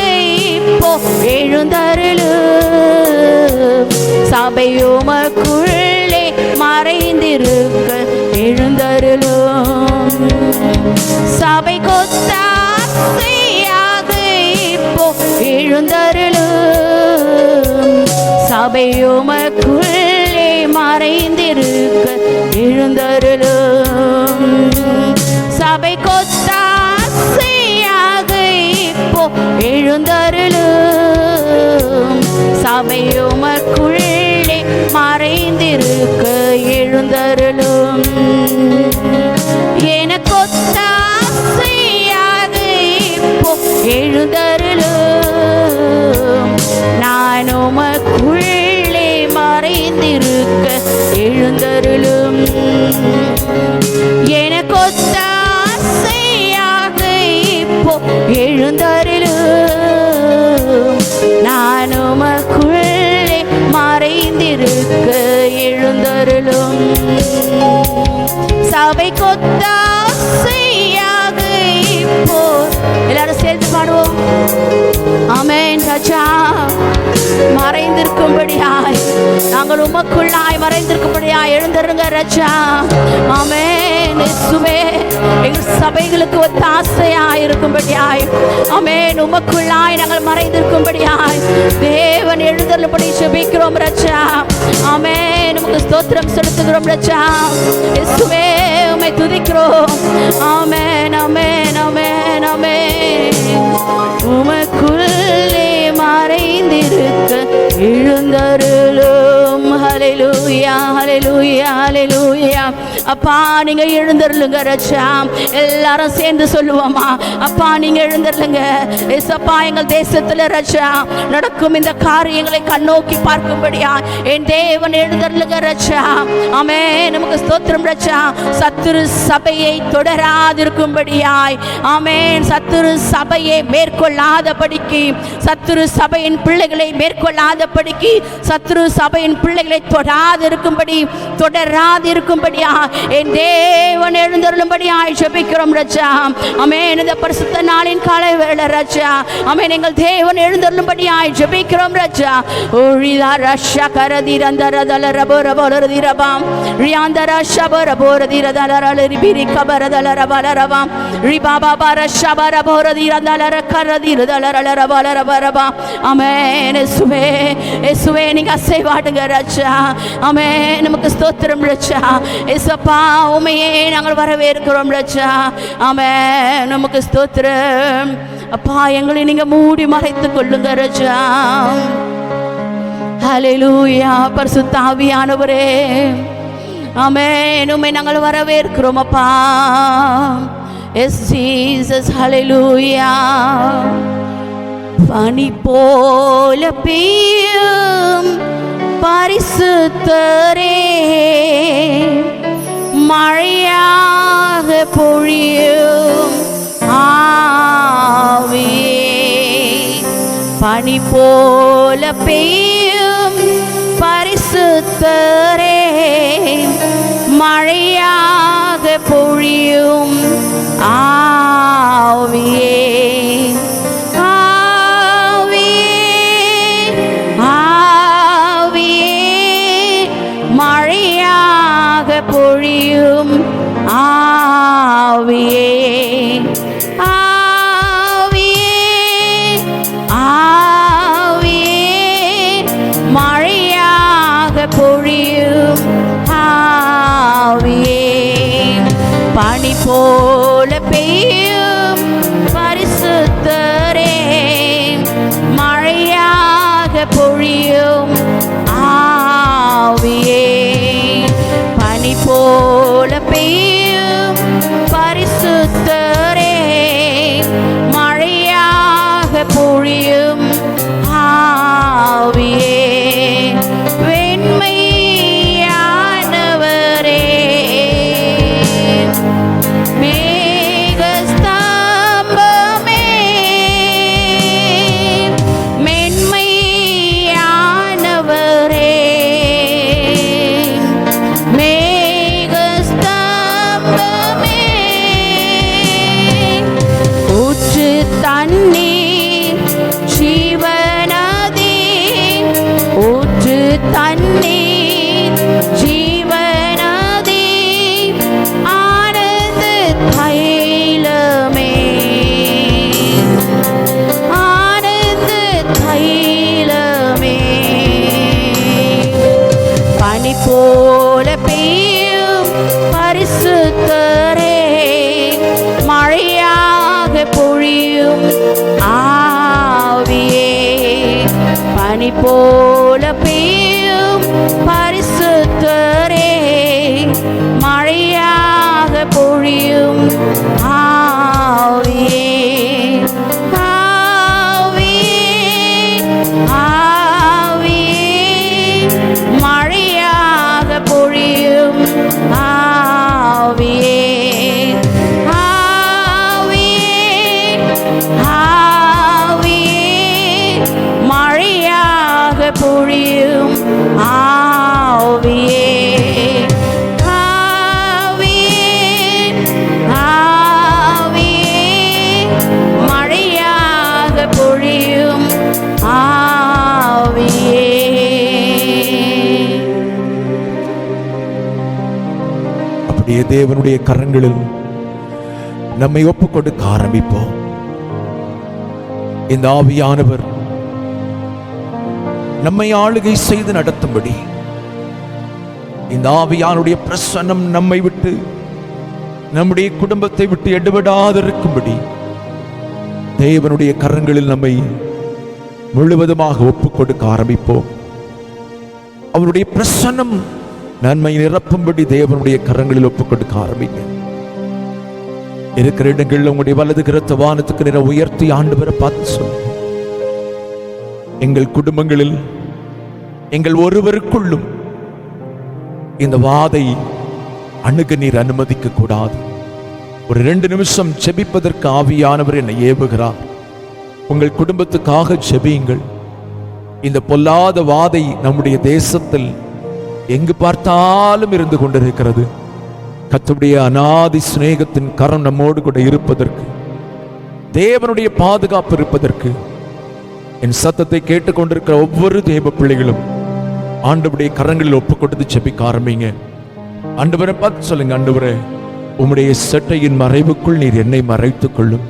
இப்போ எழுந்தருளும், சபை உமக்குள்ளே மறைந்திருக்க எழுந்தருளும். சபை கொத்த ஆசையாக இப்போ எழுந்தருளும், சபை உமக்குள்ளே மறைந்திருக்க எழுந்தருளும். சபை கொத்த ஆசையாக இப்போ எழுந்தருளும், சபை உமக்குள்ளே மறைந்திருக்க எழுந்தருளும். எனக்கொத்த ஆசையாக இப்போ எழுந்தருளும், நான் உமக்குள்ளே மறைந்திருக்க எழுந்தருளும். எனக்கொத்த ஆசையாக இப்போ எழுந்தருளும், நான் உமக்குள்ளே மறைந்திருக்க எழுந்தருளும். சபை கொத்த ஆசையாக இப்போ எல்லாரும் சேர்ந்து பாடுவோம். ஆமென். ராஜா மறைந்திருக்கும்படியாய், நாங்கள் உமக்குள்ளாய் மறைந்திருக்கும்படியாய் எழுந்திருங்க ராஜா. ஆமென். இயேசுவே எங்கள் சபைகளுக்கு ஒத்த ஆசையாய் இருக்கும்படியாய், ஆமென், உமக்குள்ளாய் நாங்கள் மறைந்திருக்கும்படியாய் தேவன் எழுந்தருளும்படி ஜெபிக்கிறோம் ராஜா. ஆமென். உமக்கு ஸ்தோத்திரம் செலுத்துகிறோம் ராஜா. இயேசுவே உம்மை துதிக்கிறோம். ஆமென், ஆமென், ஆமென், ஆமென். உமக்குள்ளே மறைந்திருக்க எழுந்தருளும். ஹல்லேலூயா, ஹல்லேலூயா, ஹல்லேலூயா. அப்பா நீங்க எழுந்தருளுங்க ராஜா. எல்லாரும் சேர்ந்து சொல்லுவோமா? அப்பா நீங்க எழுந்தருளுங்க. ஏசப்பா எங்கள் தேசத்துல ராஜா நடக்கும் இந்த காரியங்களை கண்ணோக்கி பார்க்கும்படியா என் தேவன் எழுந்தருளுங்க ராஜா. ஆமென். நமக்கு ஸ்தோத்திரம் ராஜா. சத்துரு சபையை தொடராதிருக்கும்படியாய், ஆமென், சத்துரு சபையை மேற்கொள்ளாதபடிக்கு, சத்துரு சபையின் பிள்ளைகளை மேற்கொள்ளாதபடிக்கு, சத்துரு சபையின் பிள்ளைகளை தொடராதிருக்கும்படியா என் தேவன் எழுந்தருளும்படியாய் ஜெபிக்கிறோம் ராஜா. ஆமென். இந்த பரிசுத்த நாளின் காலை வேளை ராஜா, ஆமென், எங்கள் தேவன் எழுந்தருளும்படியாய் ஜெபிக்கிறோம் ராஜா. ஒழிதா ரஷா கரதிரந்தரதல ரபோரபோரதிரபாம் ரியாந்தர ஷபரபோரதிரதலரலிபிரி கபரதலரபலரபாம் ரிபாபாபர ஷபரபோரதிரதலர கரதிரதலரலரபலரபரபாம். ஆமென். இயேசுவே, இயேசுவே நீங்க அசைவாடுங்க ராஜா. ஆமென். நமக்கு ஸ்தோத்திரம் ராஜா. இயேசப்பா, உம்மையே நாங்கள் வரவேற்கிறோம் ராஜா. ஆமென். நமக்கு ஸ்தோத்திரம் அப்பா. எங்களை நீங்க மூடி மறைத்துக் கொள்ளுங்க ராஜா. ஹல்லேலூயா. பரிசுத்த ஆவியானவரே, ஆமென், உம்மை நாங்கள் வரவேற்கிறோம் அப்பா. Yes Jesus. ஹல்லேலூயா. பனி போல பெய்யும் பரிசுத்தரே, மழையாக பொழியும் ஆவியே, பனி போல பெய்யும் பரிசுத்தரே, மழையாக பொழியும் ஆவியே, மழையாக பொழியும் ஆவியே, ஆவியே, ஆவியே, மழையாக பொழியும் ஆவியே, பனி போல பெய்யும் பரிசுத்தரே, மழையாக பொழியும் ஆவியே, பனி போல பெய்யும் பரிசுத்தரே, மழையாக பொழியும் ஆவியே, வெண்மையானவரே, மேகஸ்தம்பமே, மென்மையானவரே, மேகஸ்தம்பமே, ஊற்று தண்ணீர் ஜீவநதி, ஊற்று தண்ணீர் ஜீவநதி, ஆனந்த தைலமே, ஆனந்த தைலமே, பனி போல பெய்யும் பரிசுத்தரே, மழையாக பொழியும் ஆவியே, பனி போல பெய்யும் பரிசுத்தரே, மழையாக பொழியும் ஆவியே, ஆவியே, ஆவியே, மழையாக பொழியும் ஆவியே, மழையாக பொழியும் ஆவியே, ஆவியே, ஆவியே, மழையாக பொழியும் ஆவியே. அப்படியே தேவனுடைய கரங்களில் நம்மை ஒப்புக் கொடுக்க ஆரம்பிப்போம். இந்த ஆவியானவர் நம்மை ஆளுகை செய்து நடத்தும்படி, இந்த ஆவியானுடைய பிரசன்னம் நம்மை விட்டு, நம்முடைய குடும்பத்தை விட்டு எடுபடாதிருக்கும்படி தேவனுடைய கரங்களில் நம்மை முழுவதுமாக ஒப்புக் கொடுக்க ஆரம்பிப்போம். அவருடைய பிரசன்னம் நன்மை நிரப்பும்படி தேவனுடைய கரங்களில் ஒப்புக் கொடுக்க ஆரம்பிங்க. இருக்கிற இடங்களில் உங்களுடைய வலது கரத்தை வானத்துக்கு நேர உயர்த்தி ஆண்டவரை பார்த்து சொல்லுங்க, எங்கள் குடும்பங்களில் எங்கள் ஒருவருக்குள்ளும் இந்த வாதை அணுக நீர் அனுமதிக்க கூடாது. ஒரு 2 நிமிஷம் ஜெபிப்பதற்கு ஆவியானவர் என்னை ஏவுகிறார். உங்கள் குடும்பத்துக்காக ஜெபியுங்கள். இந்த பொல்லாத வாதை நம்முடைய தேசத்தில் எங்கு பார்த்தாலும் இருந்து கொண்டிருக்கிறது. கர்த்தருடைய அநாதி சிநேகத்தின் கரம் நம்மோடு கூட இருப்பதற்கு, தேவனுடைய பாதுகாப்பு இருப்பதற்கு, என் சத்தத்தை கேட்டுக்கொண்டிருக்கிற ஒவ்வொரு தேவ பிள்ளைகளும் ஆண்டவருடைய கரங்களில் ஒப்பு கொடுத்து ஜெபிக்க ஆரம்பிங்க. ஆண்டவரை பார்த்து சொல்லுங்க, ஆண்டவரே, உம்முடைய சட்டையின் மறைவுக்குள் நீர் என்னை மறைத்துக் கொள்ளும்,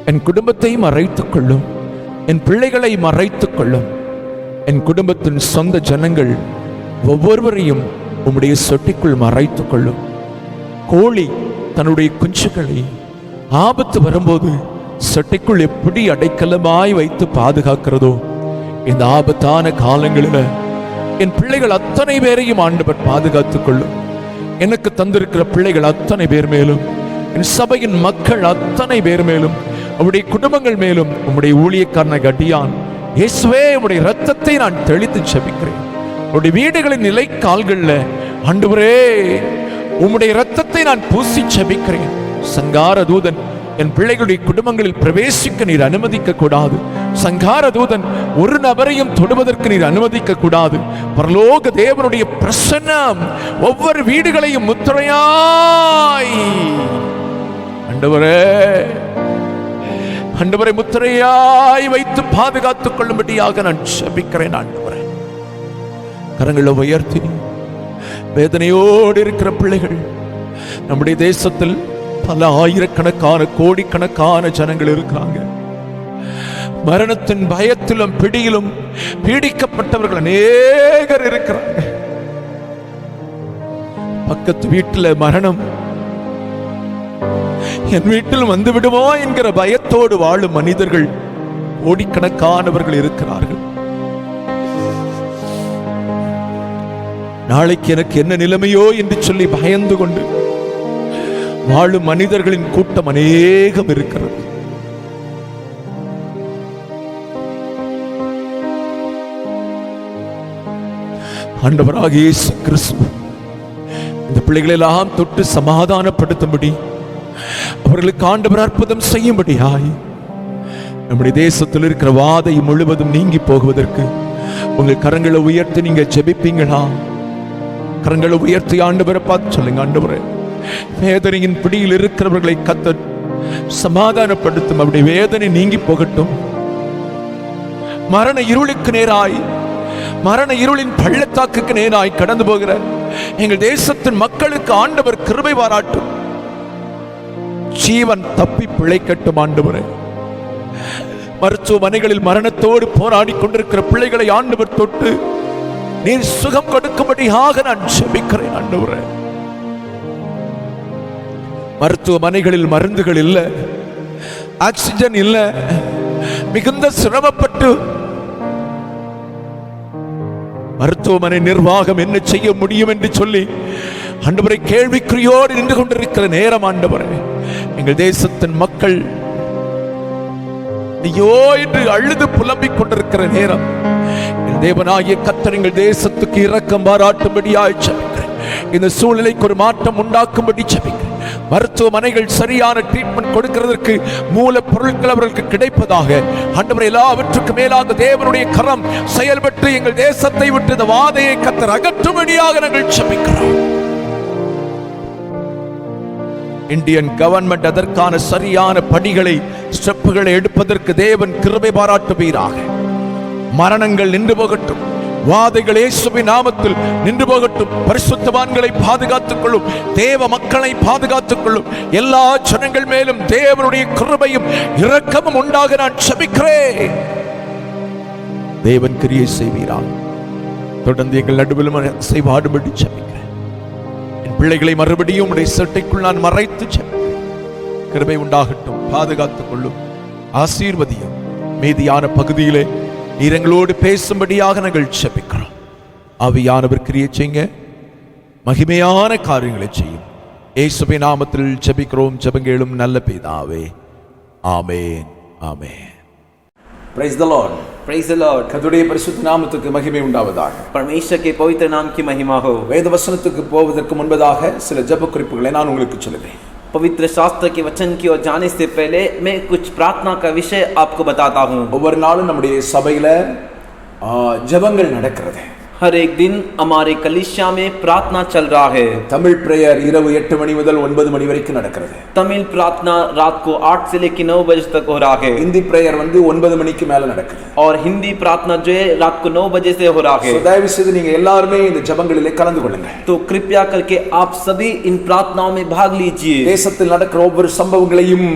என் குடும்பத்தை மறைத்துக் கொள்ளும், என் பிள்ளைகளை மறைத்துக் கொள்ளும், என் குடும்பத்தின் சொந்த ஜனங்கள் ஒவ்வொருவரையும் உம்முடைய சொட்டிக்குள் மறைத்துக் கொள்ளும். கோழி தன்னுடைய குஞ்சுகளை ஆபத்து வரும்போது சொட்டிக்குள் எப்படி அடைக்கலமாய் வைத்து பாதுகாக்கிறதோ, இந்த ஆபத்தான காலங்களில் என் பிள்ளைகள் அத்தனை பேரையும் ஆண்டவர் பாதுகாத்துக் கொள்ளும். எனக்கு தந்திருக்கிற பிள்ளைகள் அத்தனை பேர் மேலும், என் சபையின் மக்கள் அத்தனை பேர் மேலும், அவருடைய குடும்பங்கள் மேலும் உம்முடைய ஊழியக்காரனை கட்டியான் இயேசுவே, உம்முடைய இரத்தத்தை நான் தெளித்து ஜெபிக்கிறேன். உம்முடைய வீடுகளின் நிலை கால்களில் ஆண்டவரே, உம்முடைய இரத்தத்தை நான் பூசி ஜெபிக்கிறேன். சங்கார தூதன் என் பிள்ளைகளுடைய குடும்பங்களில் பிரவேசிக்க நீர் அனுமதிக்க கூடாது. சங்கார தூதன் ஒரு நபரையும் தொடுவதற்கு நீர் அனுமதிக்க கூடாது. பரலோக தேவனுடைய பிரசன்னம் ஒவ்வொரு வீடுகளையும் முத்திரையாய் ஆண்டவரை முத்திரையாய் வைத்து பாதுகாத்துக் கொள்ளும்படியாக நான் ஜெபிக்கிறேன். ஆண்டவரே, கரங்களை உயர்த்தி வேதனையோடு இருக்கிற பிள்ளைகள், நம்முடைய தேசத்தில் பல ஆயிரக்கணக்கான கோடிக்கணக்கான ஜனங்கள் இருக்கிறாங்க. மரணத்தின் பயத்திலும் பிடியிலும் பீடிக்கப்பட்டவர்கள் அநேகர் இருக்கிறாங்க. பக்கத்து வீட்டில் மரணம் என் வீட்டில் வந்து விடுமோ என்கிற பயத்தோடு வாழும் மனிதர்கள் கோடிக்கணக்கானவர்கள் இருக்கிறார்கள். நாளைக்கு எனக்கு என்ன நிலைமையோ என்று சொல்லி பயந்து கொண்டு வாழும் மனிதர்களின் கூட்டம் அநேகம் இருக்கிறது. ஆண்டவராகிய இயேசு கிறிஸ்து இந்த பிள்ளைகளை எல்லாம் தொட்டு சமாதானப்படுத்தும்படி, அவர்களுக்கு ஆண்டவர் அற்புதம் செய்யும்படியாய், நம்முடைய தேசத்தில் இருக்கிற வாதை முழுவதும் நீங்கி போகுவதற்கு உங்கள் கரங்களை உயர்த்தி நீங்க ஜெபிப்பீங்களா? கரங்களை உயர்த்தி ஆண்டவரை பார்த்து சொல்லுங்க, ஆண்டவரே, வேதனையின் பிடியில் இருக்கிறவர்களை கர்த்தர் சமாதானப்படுத்தும். அப்படி வேதனை நீங்கி போகட்டும். மரண இருளுக்கு நேராய், மரண இருளின் பள்ளத்தாக்குக்கு நேராய் கடந்து போகிற எங்கள் தேசத்தின் மக்களுக்கு ஆண்டவர் கிருபை பாராட்டும். ஜீவன் தப்பி பிழைக்கட்டும். ஆண்டவரே, மருத்துவமனைகளில் மரணத்தோடு போராடி கொண்டிருக்கிற பிள்ளைகளை ஆண்டவர் தொட்டு நீர் சுகம் கொடுக்கும்படியாக நான் ஜெபிக்கிறேன். ஆண்டவரே, மருத்துவமனைகளில் மருந்துகள் இல்ல, ஆக்சிஜன் இல்ல, மிகுந்த சிரமப்பட்டு மருத்துவமனை நிர்வாகம் என்ன செய்ய முடியும் என்று சொல்லி ஆண்டவரை கேள்விக்குறியோடு நின்று கொண்டிருக்கிற நேரம், ஆண்டவரே, எங்கள் தேசத்தின் மக்கள் ஐயோ என்று அழுது புலம்பிக் கொண்டிருக்கிற நேரம், தேவனாகிய கர்த்தர் எங்கள் தேசத்துக்கு இரக்கம் பாராட்டும்படியாய் ஜெபிக்கிறேன். இந்த சூழ்நிலைக்கு ஒரு மாற்றம் உண்டாக்கும்படி ஜெபிக்கிறேன். மருத்துவமனைகள் சரியான ட்ரீட்மெண்ட் கொடுக்கிறதற்கு மூல பொருட்கள் அவர்களுக்கு கிடைப்பதாக, ஆண்டவரே, எல்லாவற்றுக்கு மேலாக தேவனுடைய கரம் செயல்பட்டு எங்கள் தேசத்தை விட்டு இந்த வாதையை கர்த்தர் அகற்றும்படியாக நாங்கள் ஜெபிக்கிறோம். இந்தியன் கவர்மெண்ட் அதற்கான சரியான படிகளை, ஸ்டெப்புகளை எடுப்பதற்கு தேவன் கிருபை பாராட்டுவீராக. மரணங்கள் நின்று போகட்டும், வாதைகள் இயேசுவின் நாமத்தில் நின்று போகட்டும். பரிசுத்தவான்களை பாதுகாத்துக் கொள்ளும், தேவ மக்களை பாதுகாத்துக் கொள்ளும். எல்லா ஜனங்கள் மேலும் தேவனுடைய கிருபையும் இரக்கமும் உண்டாக நான் ஜெபிக்கிறேன். தேவன் கிரியை செய்வீராக. தொடர்ந்து எங்கள் நடுவில் செய்வாடுபடி ஜெபிக்கிறேன். என் பிள்ளைகளை மறுபடியும் உடைய சட்டைக்குள் நான் மறைத்து ஜெபிக்கிறேன். கிருபை உண்டாகட்டும், பாதுகாத்துக் கொள்ளும், ஆசீர்வதியும். மீதியான பகுதியிலே நீர் எங்களோடு பேசும்படியாக நாங்கள் ஜெபிக்கிறோம். ஆவியானவர் கிரியை செய்யுங்க, மகிமையான காரியங்களை செய்யும். இயேசுவின் நாமத்தில் ஜெபிக்கிறோம், ஜெபங்களும் நல்ல பிதாவே, amen, amen. Praise the Lord. Praise the Lord. கர்த்தருடைய பரிசுத்த நாமத்துக்கு மகிமை உண்டாவதாக. परमेश्वर के पवित्र नाम की महिमा हो. வேத வசனத்துக்கு போவதற்கு முன்பதாக சில ஜெப குறிப்புகளை நான் உங்களுக்கு சொல்லுவேன். पवित्र शास्त्र के वचन की ओर जाने से पहले मैं कुछ प्रार्थना का विषय आपको बताता हूँ. ஒவ்வொரு நாளும் நம்முடைய சபையில ஜெபங்கள் நடக்கிறது. हर एक दिन हमारे कलीसिया में प्रार्थना चल रहा है। தமிழ் பிரேயர் இரவு 8 மணி முதல் 9 மணி வரைக்கும் நடக்கிறது. तमिल प्रार्थना रात को 8 से लेकर 9 बजे तक हो रहा है। ஹிந்தி பிரேயர் வந்து 9 மணிக்கு மேல நடக்குது. और हिंदी प्रार्थना जो है रात को 9 बजे से हो रहा है। தயவு செய்து நீங்க எல்லாரும் இந்த ஜெபங்களிலே கலந்து கொள்ளுங்க. तो कृपया करके आप सभी इन प्रार्थनाओं में भाग लीजिए। தேசத்தில் நடக்கிற ஒவ்வொரு சம்பவங்களையும்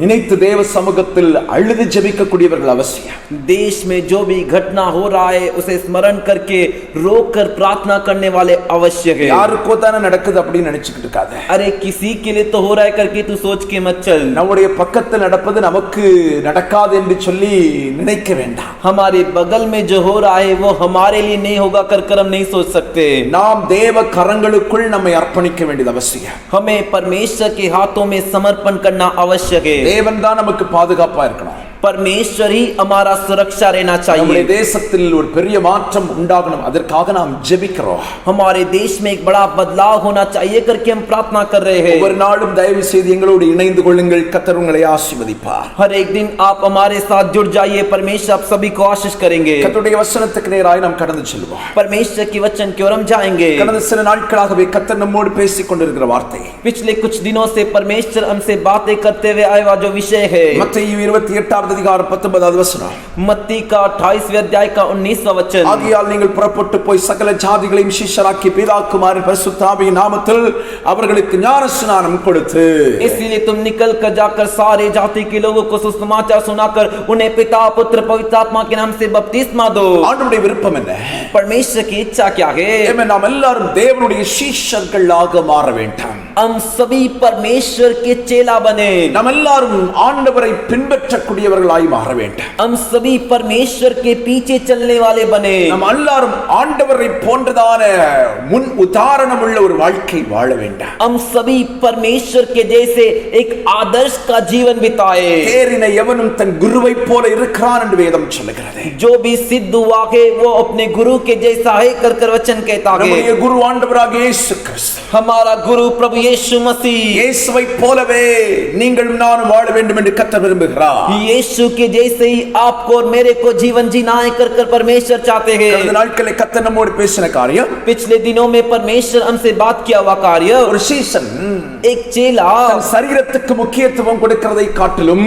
நினைத்து தேவ சமூகத்தில் அழுது ஜெபிக்கக்கூடியவர்கள் அவசியம். देश में जो भी घटना हो रहा है उसे स्मरण करके रोक कर प्रार्थना करने वाले आवश्यक है। யாருக்கோ தான நடக்குது அப்படி நினைச்சிட்டு இருக்காத. अरे किसी के लिए तो हो रहा है करके तू सोच के मत चल। நம்முடைய பக்கத்தில் நடப்பது நமக்கு நடக்காது என்று சொல்லி நினைக்க வேண்டாம். हमारे बगल में जो हो रहा है वो हमारे लिए नहीं होगा कर कर हम नहीं सोच सकते। நாம் தேவ கரங்களுக்குள் நம்மை அர்ப்பணிக்க வேண்டியது அவசியம். हमें परमेश्वर के हाथों में समर्पण करना आवश्यक है। தேவன் தான் நமக்கு பாதுகாப்பா இருக்கணும். परमेश्वर ही हमारा सुरक्षा रहना நம்முடைய चाहिए। தேசத்தில் ஒரு பெரிய மாற்றம் உண்டாகணும், அதற்காக நாம் ஜெபிக்கிறோம். हमारे देश में एक बड़ा बदलाव होना चाहिए करके हम प्रार्थना कर रहे हैं। ஒவ்வொரு நாளும் தயவு செய்து எங்களோடு இணைந்து கொள்ளுங்கள். கர்த்தர் உங்களை ஆசீர்வதிப்பார். हर एक दिन आप हमारे साथ जुड़ जाइए, परमेश्वर आप सभी को आशीष करेंगे। கர்த்தருடைய வசனத்துக்கு நேராய் நாம் கடந்து செல்வோம். परमेश्वर के वचन की ओर हम जाएंगे। கடந்த சில நாட்களாகவே கர்த்தர் நம்மோடு பேசிக் கொண்டிருக்கிற வார்த்தை पिछले कुछ दिनों से परमेश्वर हमसे बातें करते हुए आया हुआ जो विषय है மத்தேயு 28 அதிகாரம் 19வது வசனம். मत्ती का 28वें अध्याय का 19वां वचन। ஆகையால் நீங்கள் புறப்பட்டு போய் சகல ஜாதிகளையும் சீஷராக்கி பிதா குமாரன் பரிசுத்த ஆவியின் நாமத்தில் அவர்களுக்கு ஞானஸ்நானம் கொடுத்து इसलिए तुम निकल कर जाकर सारे जाति के लोगों को सुसमाचार सुनाकर उन्हें पिता पुत्र पवित्र आत्मा के नाम से बपतिस्मा दो। ஆண்டவருடைய விருப்பம் என்ன? परमेश्वर की इच्छा क्या है? நாம் எல்லாரும் தேவனுடைய சீஷர்களாக மாற வேண்டும். हम सभी परमेश्वर के चेला बने। நாம் எல்லாரும் ஆண்டவரை பின்பற்றக்கூடியவர்களாய் மாற வேண்டும். हम सभी परमेश्वर के पीछे चलने वाले बने। நாம் எல்லாரும் ஆண்டவரை போன்றதான முன் உதாரணம் உள்ள ஒரு வாழ்க்கை வாழ வேண்டும். हम सभी परमेश्वर के जैसे एक आदर्श का जीवन बिताए। தேறின எவனும் தன் குருவை போல இருக்கிறான் என்று வேதம் சொல்லுகிறது. जो भी सिद्ध हुआ है वो अपने गुरु के जैसा है कर कर वचन कहता நம்முடைய है। குரு ஆண்டவராகிய இயேசு கிறிஸ்து. हमारा गुरु प्रभु यीशु मसीह இயேசுவை போலவே நீங்களும் நானும் வாழ வேண்டும் என்று கர்த்தர் விரும்புகிறார். यीशु के जैसे ही आपको और मेरे को जीवन जीना है कर कर परमेश्वर चाहते கடந்த हैं। நாட்களில் கர்த்தர் நம்மோடு பேசின காரியம், पिछले दिनों में परमेश्वर हमसे बात किया हुआ कार्य, ஒரு சீசன் एक चेला தன் சரீரத்துக்கு முக்கியத்துவம் கொடுக்கிறதை காட்டிலும்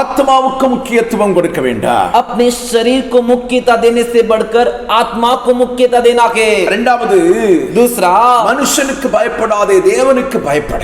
ஆத்மாவுக்கு முக்கியத்துவம் கொடுக்க வேண்டாம். अपने शरीर को मुख्यता देने से बढ़कर आत्मा को मुख्यता देना है। இரண்டாவது, दूसरा, மனுஷனுக்கு பயப்படாதே, தேவனுக்கு பயப்பட.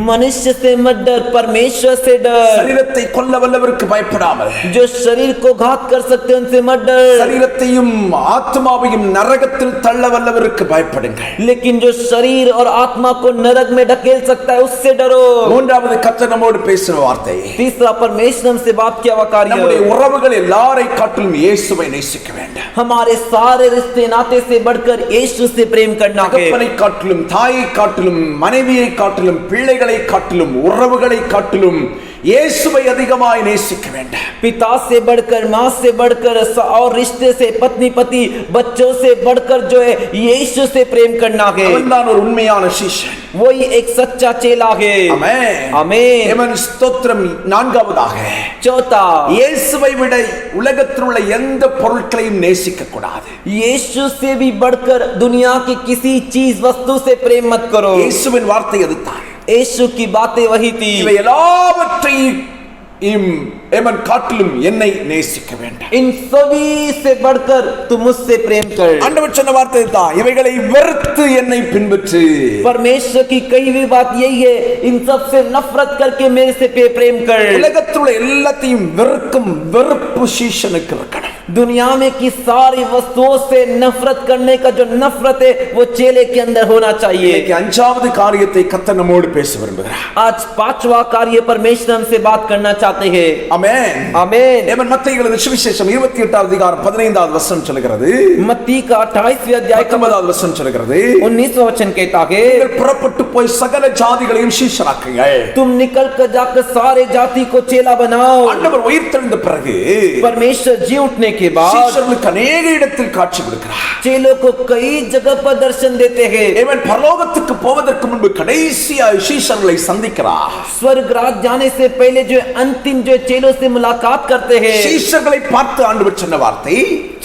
मनुष्य से मत डर, परमेश्वर से डर। சரீரத்தை கொல்ல வல்லவருக்கு பயப்படாமல் जो शरीर को घात कर सकते उनसे मत डर, சரீரத்தையும் ஆத்மாவையும் நரகத்தில் தள்ள வல்லவருக்கு பயப்படுங்கள். लेकिन जो शरीर और आत्मा को नरक में ढकेल सकता है उससे डरो। மூன்றாவது கர்த்தர் நம்மோடு பேசின வார்த்தை, तीसरा, परमेश्वर हमसे बात किया हुआ நம்முடைய कार्य, உறவுகள் எல்லாரை காட்டிலும் இயேசுவை நேசிக்க வேண்டும். हमारे सारे रिश्ते नाते से बढ़कर यीशु से प्रेम करना है। தகப்பனை காட்டிலும் தாயை காட்டிலும் மனைவியை காட்டிலும் பிள்ளைகளை காட்டிலும் உறவுகளை காட்டிலும் இயேசுவை அதிகமாய் நேசிக்க வேண்டும். पिता से बढ़कर, माँ से बढ़कर और रिश्ते से पत्नी पति बच्चों से बढ़कर जो है यीशु से प्रेम करना है। அவன்தான் ஒரு உண்மையான சீஷன். वही एक सच्चा चेला है। ஆமென். आमीन। தேவன் ஸ்தோத்திரம். நான்காவதாக, चौथा, இயேசுவை விட உலகத்தில் உள்ள எந்த பொருட்களையும் நேசிக்க கூடாது. यीशु से भी बढ़कर दुनिया की किसी चीज वस्तु से प्रेम मत करो। இயேசுவின் வார்த்தை அதுதான். यीशु की बातें वही थी। இவை எல்லாவற்றையும் காட்டிலும் என்னை நேசிக்க வேண்டும். इन सभी से बढ़कर तुम मुझसे प्रेम कर। ஆண்டவர் சொன்ன வார்த்தை தான், இவைகளை வெறுத்து என்னை பின்பற்று. परमेश्वर की कही हुई बात यही है, इन सब से नफरत करके मेरे से प्रेम कर। உலகத்தில் உள்ள எல்லாத்தையும் வெறுக்கும் வெறுப்பு சீஷனுக்கு இருக்கணும். दुनिया में की सारी वस्तुओं से नफरत करने का जो नफरत है वो चेले के अंदर होना चाहिए। இன்னைக்கு அஞ்சாவது காரியத்தை கர்த்தர் நம்மோடு பேச விரும்புகிறார். आज पांचवा कार्य परमेश्वर हमसे बात करना चाहते हैं। ஆமென். आमीन। மத்தேயு எழுதின சுவிசேஷம் 28 அதிகாரம் 15வது வசனம் சொல்கிறது. मत्ती का 28वें अध्याय का 19வது வசனம் சொல்கிறது. 19वां वचन कहता है, நீங்கள் புறப்பட்டு போய் சகல ஜாதிகளையும் சீஷராக்குங்கள். तुम निकल कर जाकर सारे जाति को चेला बनाओ। ஆண்டவர் உயிர்த்தெழுந்த பிறகு परमेश्वर जी उठने के बाद சீஷர்களுக்கு अनेक இடத்தில் காட்சி கொடுக்கிறார். चेलों को कई जगह पर दर्शन देते हैं। இவன் பரலோகத்துக்கு போவதற்கு முன்பு கடைசியா சீஷர்களை சந்திக்கிறார். स्वर्ग राज जाने से पहले जो अंतिम जो चेलों चेलों से मुलाकात करते हैं। சீஷர்களை பார்த்து ஆண்டவர் சொன்ன வார்த்தை,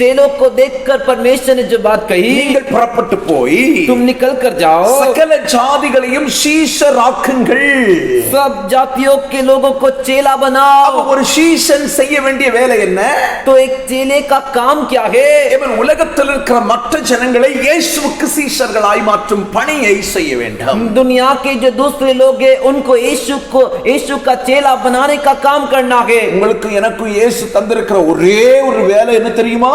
चेलों को देखकर परमेश्वर ने जो बात कही, நீங்கள் புறப்பட்டு போய் तुम निकल कर जाओ, சகல ஜாதிகளையும் சீஷராக்குங்கள். सब जातियों के लोगों को चेला बनाओ। ஒரு சீஷன் செய்ய வேண்டிய வேலை என்ன? तो एक चेले का काम क्या है? இவன் உலகத்தில் இருக்கிற மற்ற ஜனங்களை இயேசுவுக்கு சீஷர்களாய் மாற்றும் பணியை செய்ய வேண்டும். दुनिया के जो दूसरे लोग हैं उनको यीशु का चेला बनाने का काम करना है। உங்களுக்கு எனக்கு இயேசு தந்திருக்கிற ஒரே ஒரு வேலை என்ன தெரியுமா?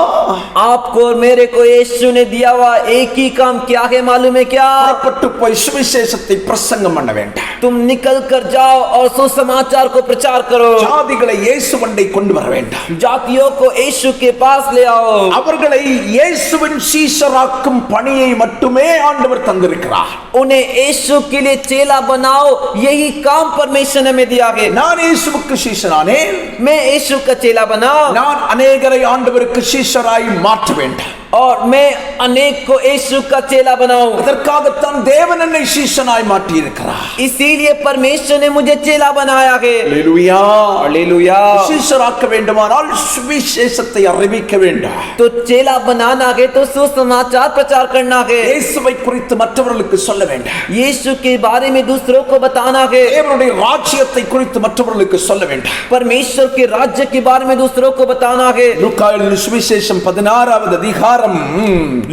आपको और मेरे को यीशु ने दिया हुआ एक ही काम क्या है मालूम है क्या? புறப்பட்டு போய் சுவிசேஷத்தை பிரசங்கம் பண்ண வேண்டும். तुम निकल कर जाओ और सुसमाचार को प्रचार करो। ஜாதிகளை இயேசுவண்டை கொண்டு வர வேண்டும். जातियों को यीशु के पास ले आओ। அவர்களை இயேசுவின் சீஷராக்கும் பணியை மட்டுமே ஆண்டவர் தந்திருக்கிறார். उन्हें यीशु के लिए चेला बनाओ, यही काम परमेश्वर ने हमें दिया है। நான் இயேசுவுக்கு சீஷனானேன், मैं यीशु का चेला बनाओ நான் अनेகரை ஆண்டவருக்கு சீஷராய் மாற்ற வேண்டும். और मैं अनेक को यीशु का चेला बनाऊं। அதற்காகத்தான் தேவன் என்னை சீஷனாய் மாற்றி இருக்கிறார். इसीलिए परमेश्वर ने मुझे चेला बनाया है। அல்லேலூயா, हालेलुया। சீஷராக்க வேண்டுமானால் சுவிசேஷத்தை அறிவிக்க வேண்டும். तो चेला बनाना है तो सुसमाचार प्रचार करना है। இயேசுவை குறித்து மற்றவர்களுக்கு சொல்ல வேண்டும். यीशु के बारे में दूसरों को बताना है। தேவனுடைய ராஜ்யத்தை குறித்து மற்றவர்களுக்கு சொல்ல வேண்டும். परमेश्वर के राज्य के बारे में दूसरों को बताना है। லூக்கா எழுதின சுவிசேஷம் 16வது அதிகாரம்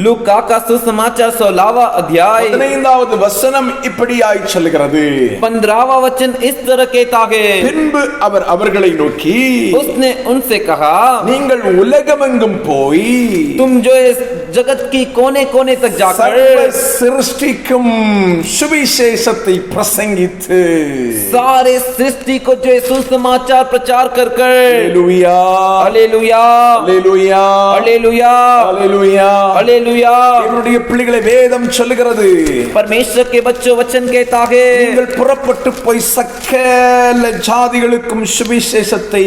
लूका का सुसमाचार 16वां अध्याय 15வது வசனம் இப்படியாய் சொல்கிறது. 15वां वचन इस तरह कहता है, பின்பு அவர் அவர்களை நோக்கி, उसने उनसे कहा, நீங்கள் உலகமெங்கும் போய் तुम जो इस जगत की कोने कोने तक जाकर சர்வ சிருஷ்டிக்கும் சுவிசேஷத்தை பிரசங்கித்து, सारे सृष्टि को जो है सुसमाचार प्रचार कर कर। அல்லேலூயா, हालेलुया, அல்லேலூயா, हालेलुया, அல்லேலூயா. हालेलुया। என்னுடைய பிள்ளைகளை வேதம் சொல்லுகிறது, परमेश्वर के बच्चों वचन कहता है, நீங்கள் புறப்பட்டு போய் சகல ஜாதிகளுக்கும் சுவிசேஷத்தை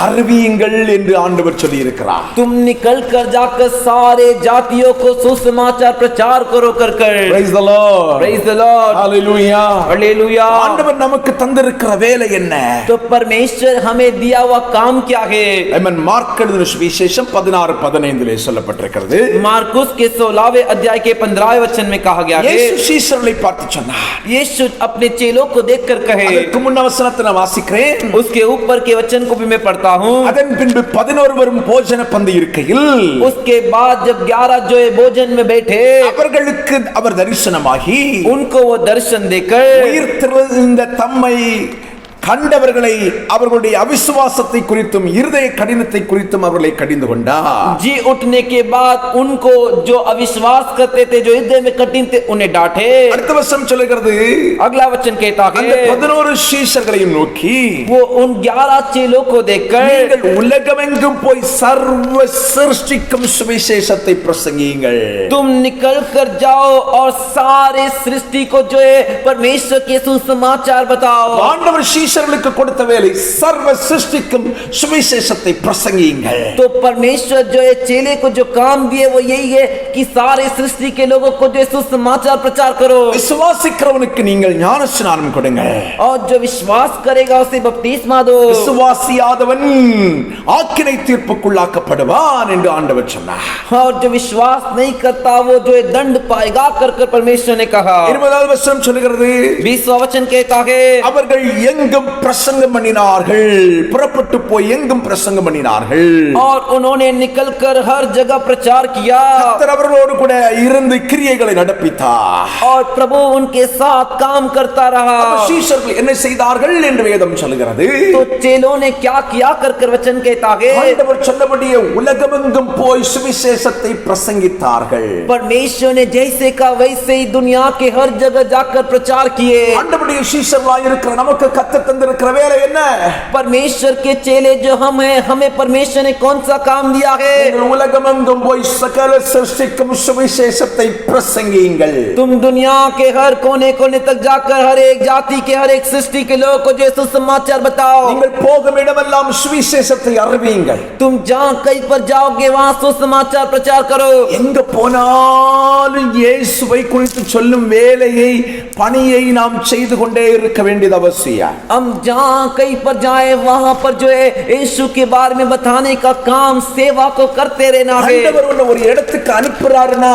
அறிவியுங்கள் என்று ஆண்டவர் சொல்லி இருக்கிறார். तुम निकल कर जाकर सारे जातियों को सुसमाचार प्रचार करो कर कर। Praise the Lord. Praise the Lord. Hallelujah. Hallelujah. ஆண்டவர் நமக்கு தந்திருக்கிற வேலை என்ன? तो परमेश्वर हमें दिया हुआ काम क्या है? ஆமென். மார்க் எழுதின சுவிசேஷம் 16:15 சொல்லப்பட்டிருக்கிறது. मार्कुस के 16वें अध्याय के 15वें वचन में कहा गया है, இயேசு சீஷர்களை பார்த்து சொன்னார். यीशु अपने चेलों को देखकर कहे, அதற்கு முன்ன வசனத்தை நான் வாசிக்கிறேன். उसके ऊपर के वचन को भी मैं पढ़ता हूँ। அதன் பின்பு 11 வரும் போஜன பந்தி இருக்கையில் उसके बाद जब 11 जो है भोजन में बैठे, அவர்களுக்கு அவர் தரிசனமாகி उनको वो दर्शन देकर உயிர்த்தெழுந்த தம்மை கண்டவர்களை அவர்களுடைய அவிசுவாசத்தை குறித்தும் இருதய கடினத்தை குறித்தும் அவர்களை கடிந்து கொண்டார். जी उठने के बाद उनको जो अविश्वास करते थे, जो हृदय में कठिन थे, उन्हें डांटे। அடுத்த வசனம் சொல்லுகிறது, अगला वचन कहता அந்த है, 11 சீஷர்களையும் நோக்கி, वो उन 11 चेलों को देखकर, நீங்கள் உலகமெங்கும் போய் சர்வ சிருஷ்டிக்கும் சுவிசேஷத்தை பிரசங்கியுங்கள். तुम निकल कर जाओ और सारे सृष्टि को जो है परमेश्वर के सुसमाचार बताओ। ஆண்டவர் சீஷர்களுக்கு கொடுத்த வேலை சர்வ சிருஷ்டிக்கும் சுவிசேஷத்தை பிரசங்கியுங்கள். तो परमेश्वर जो है चेले को जो काम दिए वो यही है कि सारे सृष्टि के लोगों को जो है सुसमाचार प्रचार करो। விசுவாசிக்கிறவனுக்கு நீங்கள் ஞானஸ்நானம் கொடுங்க. और जो विश्वास करेगा उसे बपतिस्मा दो। விசுவாசியாதவன் ஆக்கினை தீர்ப்புக்குள்ளாக்கப்படுவான் என்று ஆண்டவர் சொன்னார். और जो विश्वास नहीं करता वो जो है दंड पाएगा कर कर परमेश्वर ने कहा। 20வது வசனம் சொல்லுகிறது, 20वां वचन कहता है, அவர்கள் எங்கும் பிரசங்கம் பண்ணினார்கள், புறப்பட்டு போய் எங்கும் பிரசங்கம் பண்ணினார்கள். और उन्होंने निकलकर हर जगह प्रचार किया, கர்த்தர் அவர்களோடு கூட இருந்து கிரியைகளை நடப்பித்தார். और प्रभु उनके साथ काम करता रहा। சீஷர்கள் என்ன செய்தார்கள் என்று வேதம் சொல்கிறது, तो चेलों ने क्या किया कर कर वचन कहता है, ஆண்டவர் சொன்னபடியே உலகமெங்கும் போய் சுவிசேஷத்தை பிரசங்கித்தார்கள். परमेश्वर ने जैसे कहा वैसे ही दुनिया के हर जगह जाकर प्रचार किए। ஆண்டவருடைய சீஷர்களாய் இருக்கிற நமக்கு கர்த்தர் தந்திருக்கிற வேலை என்ன? परमेश्वर के चेले जो हम हैं, हमें परमेश्वर ने कौन सा काम दिया है? நீங்கள் உலகமெங்கும் போய் சகல சிருஷ்டிக்கும் சுவிசேஷத்தை பிரசங்கியுங்கள். तुम दुनिया के हर कोने कोने तक जाकर हर एक जाति के हर एक सृष्टि के लोगों को जो सुसमाचार बताओ। நீங்கள் போகும் இடமெல்லாம் சுவிசேஷத்தை அறிவியுங்கள். तुम जहाँ कहीं पर जाओगे वहाँ सुसमाचार प्रचार करो। எங்க போனாலும் இயேசுவை குறித்து சொல்லும் வேலையை பணியை நாம் செய்து கொண்டே இருக்க வேண்டியது அவசியம். हम जहाँ कहीं पर जाए वहाँ पर जो है यीशु के बारे में बताने का काम सेवा को करते रहना है। ஆண்டவர் உன்னை ஒரு இடத்துக்கு அனுப்புறாருன்னா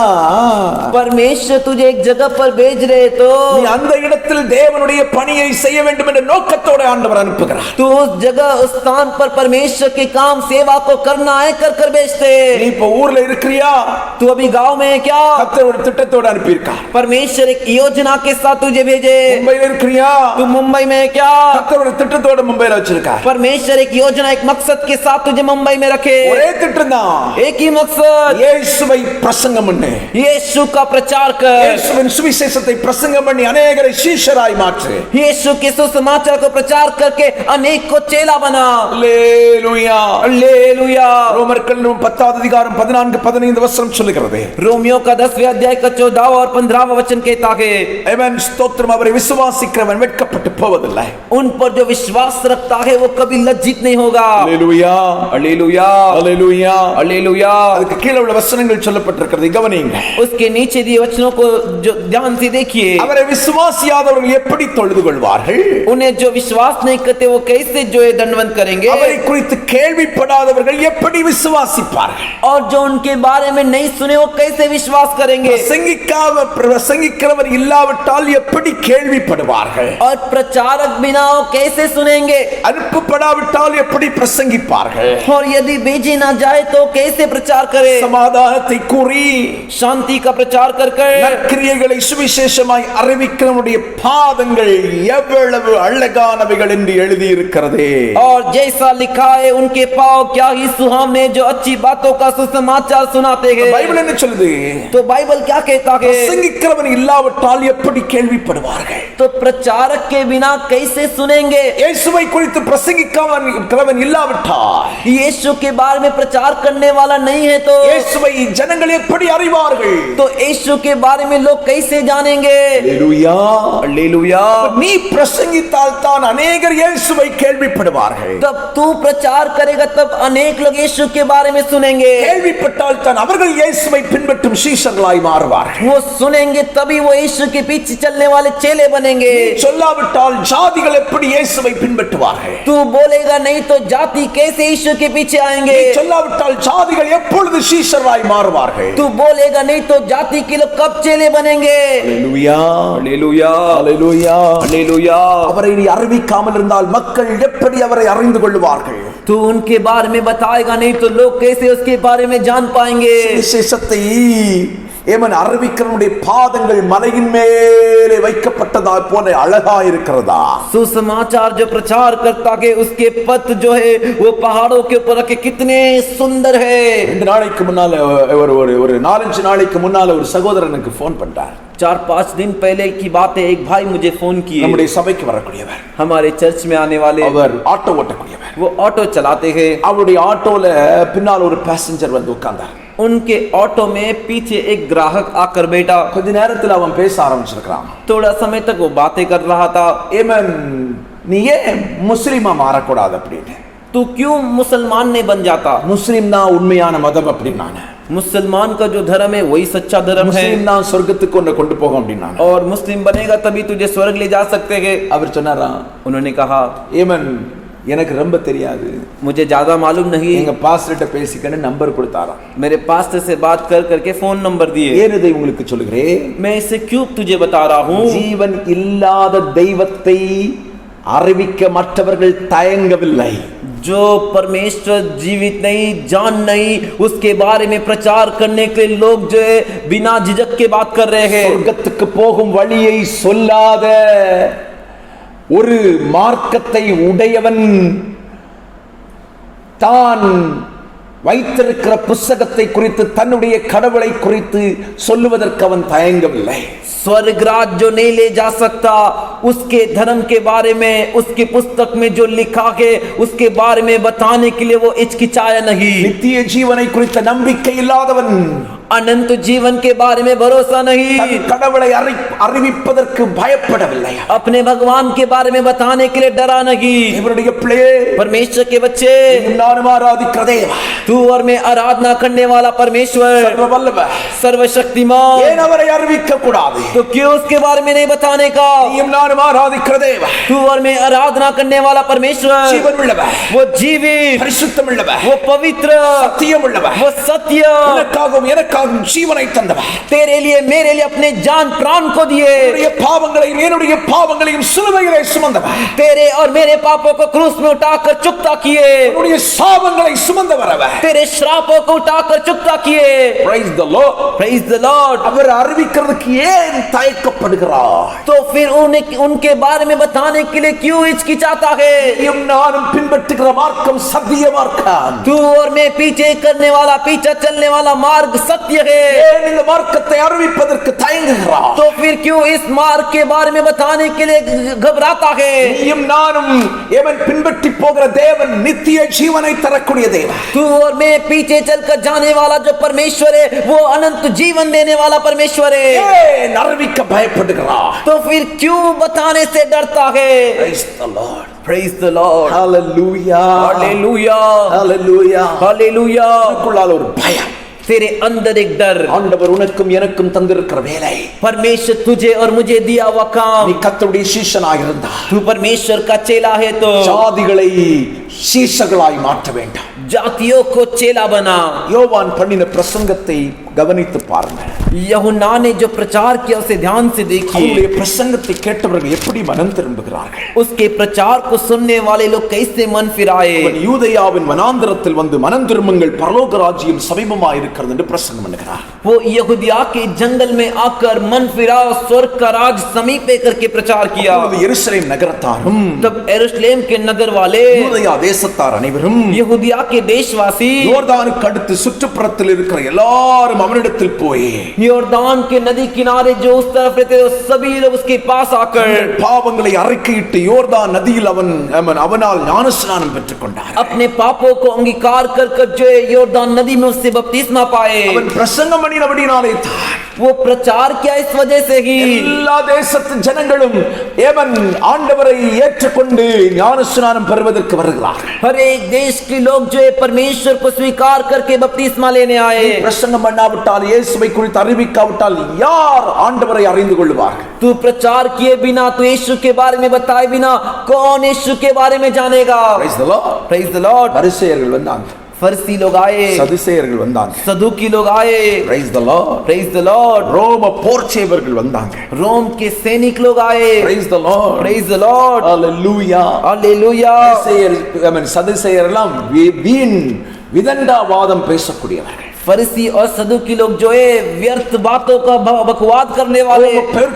परमेश्वर तुझे एक जगह पर भेज रहे तो நீ அந்த இடத்தில் தேவனுடைய பணியை செய்ய வேண்டும் என்ற நோக்கத்தோட ஆண்டவர் அனுப்புகிறார். तू उस जगह उस स्थान पर परमेश्वर के काम सेवा को करना है कर कर भेजते। நீ இப்ப ஊர்ல இருக்கிறியா? तू अभी गांव में है क्या? கர்த்தர் ஒரு திட்டத்தோட அனுப்பியிருக்கார். परमेश्वर एक योजना के साथ तुझे भेजे। மும்பைல இருக்கிறியா? तू मुंबई में है क्या? கர்த்தர் ஒரு திட்டத்தோட மும்பைல வச்சிருக்கார். परमेश्वर एक योजना एक मकसद के साथ तुझे मुंबई में रखे। ஒரே திட்டம் தான். एक ही मकसद, இயேசுவை பிரசங்கம் பண்ணு. यीशु का प्रचार कर। இயேசுவின் சுவிசேஷத்தை பிரசங்கம் பண்ணி अनेகரை சீஷராய் மாற்று. यीशु के सुसमाचार को प्रचार करके अनेक को चेला बना। அல்லேலூயா हालेलुया। ரோமர்கள் 10வது அதிகாரம் 14-15 வசனம் சொல்லுகிறது. रोमियो का 10वें अध्याय का 14वां और 15वां वचन कहता है, ஆமென். ஸ்தோத்திரம். அவரை விசுவாசிக்கிறவன் வெட்கப்பட்டு போவதில்லை. उन पर जो विश्वास रखता है वो कभी लज्जित नहीं होगा। அல்லேலூயா हालेलुया அல்லேலூயா. हालेलुया। அதுக்கு கீழே உள்ள வசனங்கள் சொல்லப்பட்டிருக்கிறது, கவனியுங்க. उसके नीचे दिए वचनों को जो ध्यान से देखिए। அவரை விசுவாசியாதவர்கள் எப்படி தொழுது கொள்வார்கள்? उन्हें जो विश्वास नहीं करते वो कैसे जो है दंडवत करेंगे? அவரை குறித்து கேள்விப்படாதவர்கள் எப்படி விசுவாசிப்பார்கள்? और जो उनके बारे में नहीं सुने वो कैसे विश्वास करेंगे? பிரசங்கிக்கிறவர் இல்லாவிட்டால் எப்படி கேள்விப்படுவார்கள்? और प्रचारक बिना वो कैसे सुनेंगे? அனுப்பப்படாவிட்டால் எப்படி பிரசங்கிப்பார்கள்? और यदि भेजे ना जाए तो कैसे प्रचार करे? சமாதானத்தை கூறி शांति का प्रचार कर நற்கிரியைகளை சுவிசேஷமாய் அறிவிக்கிறவருடைய பாதங்கள் எவ்வளவு அழகானவைகள் என்று எழுதி இருக்கிறதே. और जैसा लिखा है उनके पांव क्या ही सुहावने जो अच्छी बातों का सुसमाचार सुनाते हैं। பைபிள் என்ன சொல்லுது? तो बाइबल क्या कहता है? பிரசங்கிக்கிறவன் இல்லாவிட்டால் எப்படி கேள்விப்படுவார்கள்? तो प्रचारक के बिना कैसे सुनेंगे? இயேசுவை குறித்து பிரசங்கிக்கிறவன் இல்லாவிட்டால், यीशु के बारे में प्रचार करने वाला नहीं है तो இயேசுவை ஜனங்கள் எப்படி அறிவார்கள்? तो यीशु के बारे में लोग कैसे जानेंगे? அல்லேலூயா हालेलुया। நீ பிரசங்கித்தால் தான் अनेகர் இயேசுவை கேள்விப்படுவார்கள். तब तू प्रचार करेगा तब अनेक लोग यीशु के बारे में सुनेंगे। கேள்விப்பட்டால் தான் அவர்கள் இயேசுவை பின்பற்றும் சீஷர்களாய் மாறுவார்கள். वो सुनेंगे तभी वो यीशु के पीछे चलने वाले चेले बनेंगे। சொல்லாவிட்டால் ஜாதிகள் எப்படி இயேசுவை பின்பற்றுவார்கள்? तू बोलेगा नहीं तो जाति कैसे यीशु के पीछे आएंगे? சொல்லாவிட்டால் ஜாதிகள் எப்பொழுது சீஷராய் மாறுவார்கள்? तू बोलेगा नहीं तो जाति के लोग कब चेले बनेंगे? அல்லேலூயா हालेलुया அல்லேலூயா. हालेलुया। அவரை நீ அறிவிக்காமல் இருந்தால் மக்கள் எப்படி அவரை அறிந்து கொள்வார்கள்? तू उनके बारे में बताएगा नहीं तो लोग कैसे उसके बारे में जान पाएंगे? விசேஷத்தை ஏமன் அறிவிக்கிறவனுடைய பாதங்கள் மலையின் மேலே வைக்கப்பட்டதா போல அழகா இருக்கிறதா? सुसमाचार जो प्रचार करता है उसके पथ जो है वो पहाड़ों के ऊपर रखे कितने सुंदर है। 2 நாளைக்கு முன்னால ஒரு 4-5 நாளைக்கு முன்னால ஒரு சகோதரனுக்கு போன் பண்ணார். 4-5 दिन पहले की बात है। एक भाई मुझे फोन किए। நம்முடைய சபைக்கு வரக்கூடியவர், हमारे चर्च में आने वाले, அவர் ஆட்டோ ஓட்டக்கூடியவர். वो ऑटो चलाते हैं। அவருடைய ஆட்டோல பின்னால் ஒரு பேசஞ்சர் வந்து உட்கார்ந்தார். उनके ऑटो में पीछे एक ग्राहक आकर बैठा। கொஞ்ச நேரத்துல அவன் பேச ஆரம்பிச்சிருக்கான். थोड़ा समय तक वो बातें कर रहा था। ஏமன் நீ ஏன் முஸ்லிமா மாறக்கூடாது அப்படின்னு? तू क्यों मुसलमान नहीं बन जाता? முஸ்லிம் தான் உண்மையான மதம் அப்படின்னாங்க. मुसलमान का जो धर्म है वही सच्चा धर्म है முஸ்லிம் தான் சொர்க்கத்துக்கு உன்னை கொண்டு போகும் அப்படின்னாங்க. और मुस्लिम बनेगा तभी तुझे स्वर्ग ले जा सकते हैं। அவர் சொன்னாரா, उन्होंने कहा ஏமன் எனக்கு ரொம்ப தெரியாது, मुझे ज्यादा मालूम नहीं। எங்க பாஸ்டர்ட்ட பேசிக்கன்னு நம்பர் கொடுத்தாராம். मेरे पास्टर से बात कर करके फोन नंबर दिए। ஏன் இதை உங்களுக்கு சொல்கிறேன்? मैं इसे क्यों तुझे बता रहा हूँ? ஜீவன் இல்லாத தெய்வத்தை அறிவிக்க மற்றவர்கள் தயங்கவில்லை. जो परमेश्वर जीवित नहीं जान नहीं उसके बारे में प्रचार करने के लिए लोग जो है बिना झिझक के बात कर रहे हैं। சொர்க்கத்துக்கு போகும் வழியை சொல்லாத ஒரு மார்க்கத்தை உடையவன் தான் வைத்திருக்கிற புத்தகத்தை குறித்து தன்னுடைய கடவுளை குறித்து சொல்லுவதற்கு அவன் தயங்கவில்லை. स्वर्ग राज जो नहीं ले जा सकता उसके धर्म के बारे में उसकी पुस्तक में जो लिखा है उसके बारे में बताने के लिए वो हिचकिचाया नहीं। நித்திய ஜீவனை குறித்த நம்பிக்கை இல்லாதவன், अनंत जीवन के बारे में भरोसा नहीं, தன் கடவுளை அறிவிப்பதற்கு பயப்படவில்லை, अपने भगवान के बारे में बताने के लिए डरा नहीं। இவருடைய பிள்ளையே, परमेश्वर के बच्चे, நானும் ஆராதிக்கிற தேவன், तू और मैं आराधना करने वाला परमेश्वर சர்வவல்லவர், सर्वशक्तिमान, ஏன் அவரை அறிவிக்க கூடாது? तो क्यों उसके बारे में नहीं बताने का? நீயும் நானும் நானும் ஆராதிக்கிற தேவன், तू और मैं आराधना करने वाला परमेश्वर, ஜீவன் உள்ளவர், वो जीवित, பரிசுத்தம் உள்ளவர், वो पवित्र, சத்தியம் உள்ளவர், वो सत्य, எனக்காகவும் எனக்காகவும் ஜீவனை தந்தவர், तेरे लिए मेरे लिए अपने जान प्राण को दिए, என்னுடைய பாவங்களையும் என்னுடைய பாவங்களையும் சிலுவையிலே சுமந்தவர், तेरे और मेरे पापों को क्रूस में उठाकर चुकता किए, என்னுடைய சாபங்களை சுமந்தவர் அவர். तेरे श्रापों को उठाकर चुकता किए। Praise the Lord. Praise the Lord। அவர் அறிவிக்கிறதுக்கு ஏன் தயக்கப்படுகிறார்? तो फिर उनके बारे में बताने के लिए क्यों हिचकिचाता है? நீயும் நானும் பின்பற்றுகிற மார்க்கம் சத்திய மார்க்கம். तू और मैं पीछे करने वाला, पीछे चलने वाला मार्ग सत्य है। ஏன் இந்த மார்க்கத்தை அறிவிப்பதற்கு தயங்குகிறார்? तो फिर क्यों इस मार्ग के बारे में बताने के लिए घबराता है? நீயும் நானும் எவன் பின்பற்றி போகிற தேவன் நித்திய ஜீவனை தரக்கூடிய தேவன். तू और मैं पीछे चलकर जाने वाला जो परमेश्वर है वो अनंत जीवन देने वाला परमेश्वर है। ஏன் அறிவிக்க பயப்படுகிறார்? तो फिर क्यों बताने से डरता है? Praise the Lord. Praise the Lord। Hallelujah. Hallelujah। Hallelujah. Hallelujah। உனக்குள்ளால ஒரு பயம். तेरे अंदर एक डर। ஆண்டவர் உனக்கும் எனக்கும் தந்திருக்கிற வேலை, परमेश्वर तुझे और मुझे दिया हुआ काम। நீ கர்த்தருடைய சீஷனாக இருந்தா तू परमेश्वर का चेला है तो ஜாதிகளை சீஷர்களாய் மாற்ற வேண்டும். जातियों को चेला बना। யோவான் பண்ணின பிரசங்கத்தை கவனித்து பாருங்க. यूहन्ना ने जो प्रचार किया उसे ध्यान से देखिए। அவருடைய பிரசங்கத்தை கேட்டவர்கள் எப்படி மனம் திரும்புகிறார்கள்? उसके प्रचार को सुनने वाले लोग कैसे मन फिराए। அவன் யூதேயாவின் வனாந்தரத்தில் வந்து மனம் திரும்புங்கள், பரலோக ராஜ்யம் சமீபமாய் இருக்கிறது என்று பிரசங்கம் பண்ணுகிறார். वो यहूदिया के जंगल में आकर मन फिराओ, स्वर्ग का राज समीप है करके प्रचार किया। அப்பொழுது எருசலேம் நகரத்தாரும் तब यरूशलेम के नगर वाले, யூதேயா தேசத்தார் அனைவரும், यहूदिया के देशवासी, யோர்தானுக்கு அடுத்து சுற்றுப்புறத்தில் இருக்கிற எல்லாரும் அவனிடத்தில் போய் योर्दान के नदी किनारे जो उस तरफ रहते थे सभी लोग उसके पास आकर பாவங்களை அறிக்கையிட்டு யோர்தான் நதியில் அவனால் ஞானஸ்நானம் பெற்றுக் கொண்டார். अपने पापों को अंगीकार कर जो योर्दान नदी में उससे बपतिस्मा पाए। அவன் பிரசங்கம் பண்ணினபடினாலே தான் वो प्रचार किया इस वजह से ही எல்லா தேசத்து ஜனங்களும் ஏவன் ஆண்டவரை ஏற்றுக்கொண்டு ஞானஸ்நானம் பெறுவதற்கு வருகிறார்கள். हर एक देश के लोग जो है परमेश्वर को स्वीकार करके बपतिस्मा लेने आए। பிரசங்கம் பண்ணாவிட்டால், இயேசுவை குறித்து அறிவிக்காவிட்டால் யார் ஆண்டவரை அறிந்து கொள்வார்கள்? तू प्रचार किए बिना, तू यीशु के बारे में बताए बिना कौन यीशु के बारे में जानेगा? Praise the Lord. Praise the Lord। பரிசேயர்கள் வந்தாங்க, फरीसी लोग आए, சதுசேயர்கள் வந்தாங்க. सदूकी लोग आए। Praise the Lord. Praise the Lord। ரோம போர்ச்சேவர்கள் வந்தாங்க. रोम के सैनिक लोग आए। Praise the Lord. Praise the Lord। Hallelujah. Hallelujah। சதுசேயர் எல்லாம் வீண் விதண்டாவாதம் பேசக்கூடியவர்கள். फरीसी और सदूकी लोग जो है व्यर्थ बातों का बकवाद करने वाले।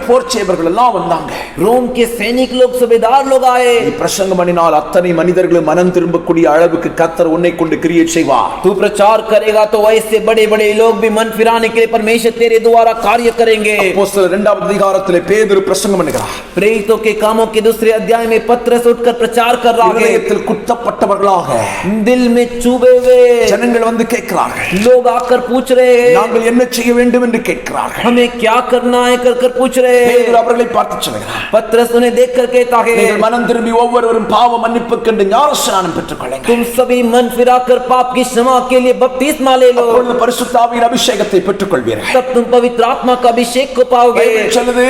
போர்ச்சேவர்கள் எல்லாம் வந்தாங்க. रोम के सैनिक लोग, सूबेदार लोग आए। நீ பிரசங்கம் பண்ணினால் அத்தனை மனிதர்களும் மனம் திரும்பக்கூடிய அளவுக்கு கர்த்தர் உன்னை கொண்டு கிரியை செய்வார். तू प्रचार करेगा तो वैसे बड़े बड़े लोग भी मन फिराने के लिए परमेश्वर तेरे द्वारा कार्य करेंगे। அப்போஸ்தலர் 2வது அதிகாரத்திலே பேதுரு பிரசங்கம் பண்ணுகிறார். प्रेरितों के कामों के 2 अध्याय में पत्रस उठकर प्रचार कर रहा है। இதயத்தில் குத்தப்பட்டவர்களாக दिल में चुभे हुए ஜனங்கள் வந்து கேட்கிறார்கள். लोग आकर पूछ रहे हैं, நாங்கள் என்ன செய்ய வேண்டும் என்று கேட்கிறார்கள். हमें क्या करना है कर पूछ रहे हैं। பேதுரு அவர்களை பார்த்து சொல்கிறார், पत्रस उन्हें देखकर कहता है, நீங்கள் மனம் திரும்பி ஒவ்வொருவரும் பாவ மன்னிப்புக்கென்று ஞானஸ்நானம் பெற்றுக்கொள்ளுங்கள். तुम सभी मन फिराकर पाप की क्षमा के लिए बपतिस्मा ले लो, அப்பொழுது பரிசுத்த ஆவியின் அபிஷேகத்தை பெற்றுக்கொள்வீர்கள். तब तुम पवित्र आत्मा का अभिषेक को पाओगे। பைபிள் சொல்லுது,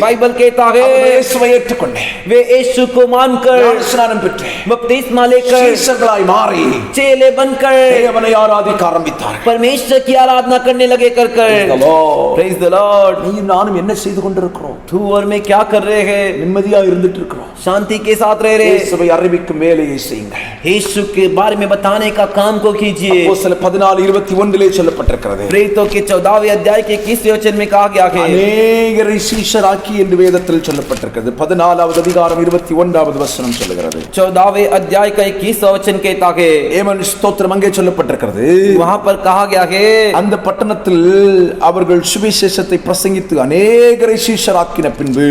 बाइबल कहता है அவர் இயேசுவை ஏற்றுக்கொண்டு वे यीशु को मानकर ஞானஸ்நானம் பெற்று बपतिस्मा लेकर சீஷர்களாய் மாறி चेले बनकर தேவனை ஆராதிக்க ஆரம்பித்தார்கள். परमेश्वर की आराधना करने लगे कर Praise the Lord. Praise the Lord। நீயும் நானும் என்ன செய்து கொண்டிருக்கிறோம்? तू और मैं क्या कर रहे हैं? நிம்மதியா இருந்துட்டு இருக்கிறோம். शांति के साथ रह रहे। இயேசுவை அறிவிக்கும் வேலையை செய்யுங்கள். यीशु के बारे में बताने का काम को कीजिए। அப்போஸ்தலர் 14:21 சொல்லப்பட்டிருக்கிறது. प्रेरितों के 14वें अध्याय के 21वें वचन में कहा गया है, அநேகரை சீஷராக்கி என்று வேதத்தில் சொல்லப்பட்டிருக்கிறது. 14வது அதிகாரம் 21வது வசனம் சொல்லுகிறது. 14वें अध्याय का 21वां वचन कहता है, ஏமன் ஸ்தோத்திரம் அங்கே சொல்லப்பட்டிருக்கிறது. वहां पर कहा गया है, அந்த பட்டணத்தில் அவர்கள் சுவிசேஷத்தை பிரசங்கித்து அநேகரை சீஷராக்கின பின்பு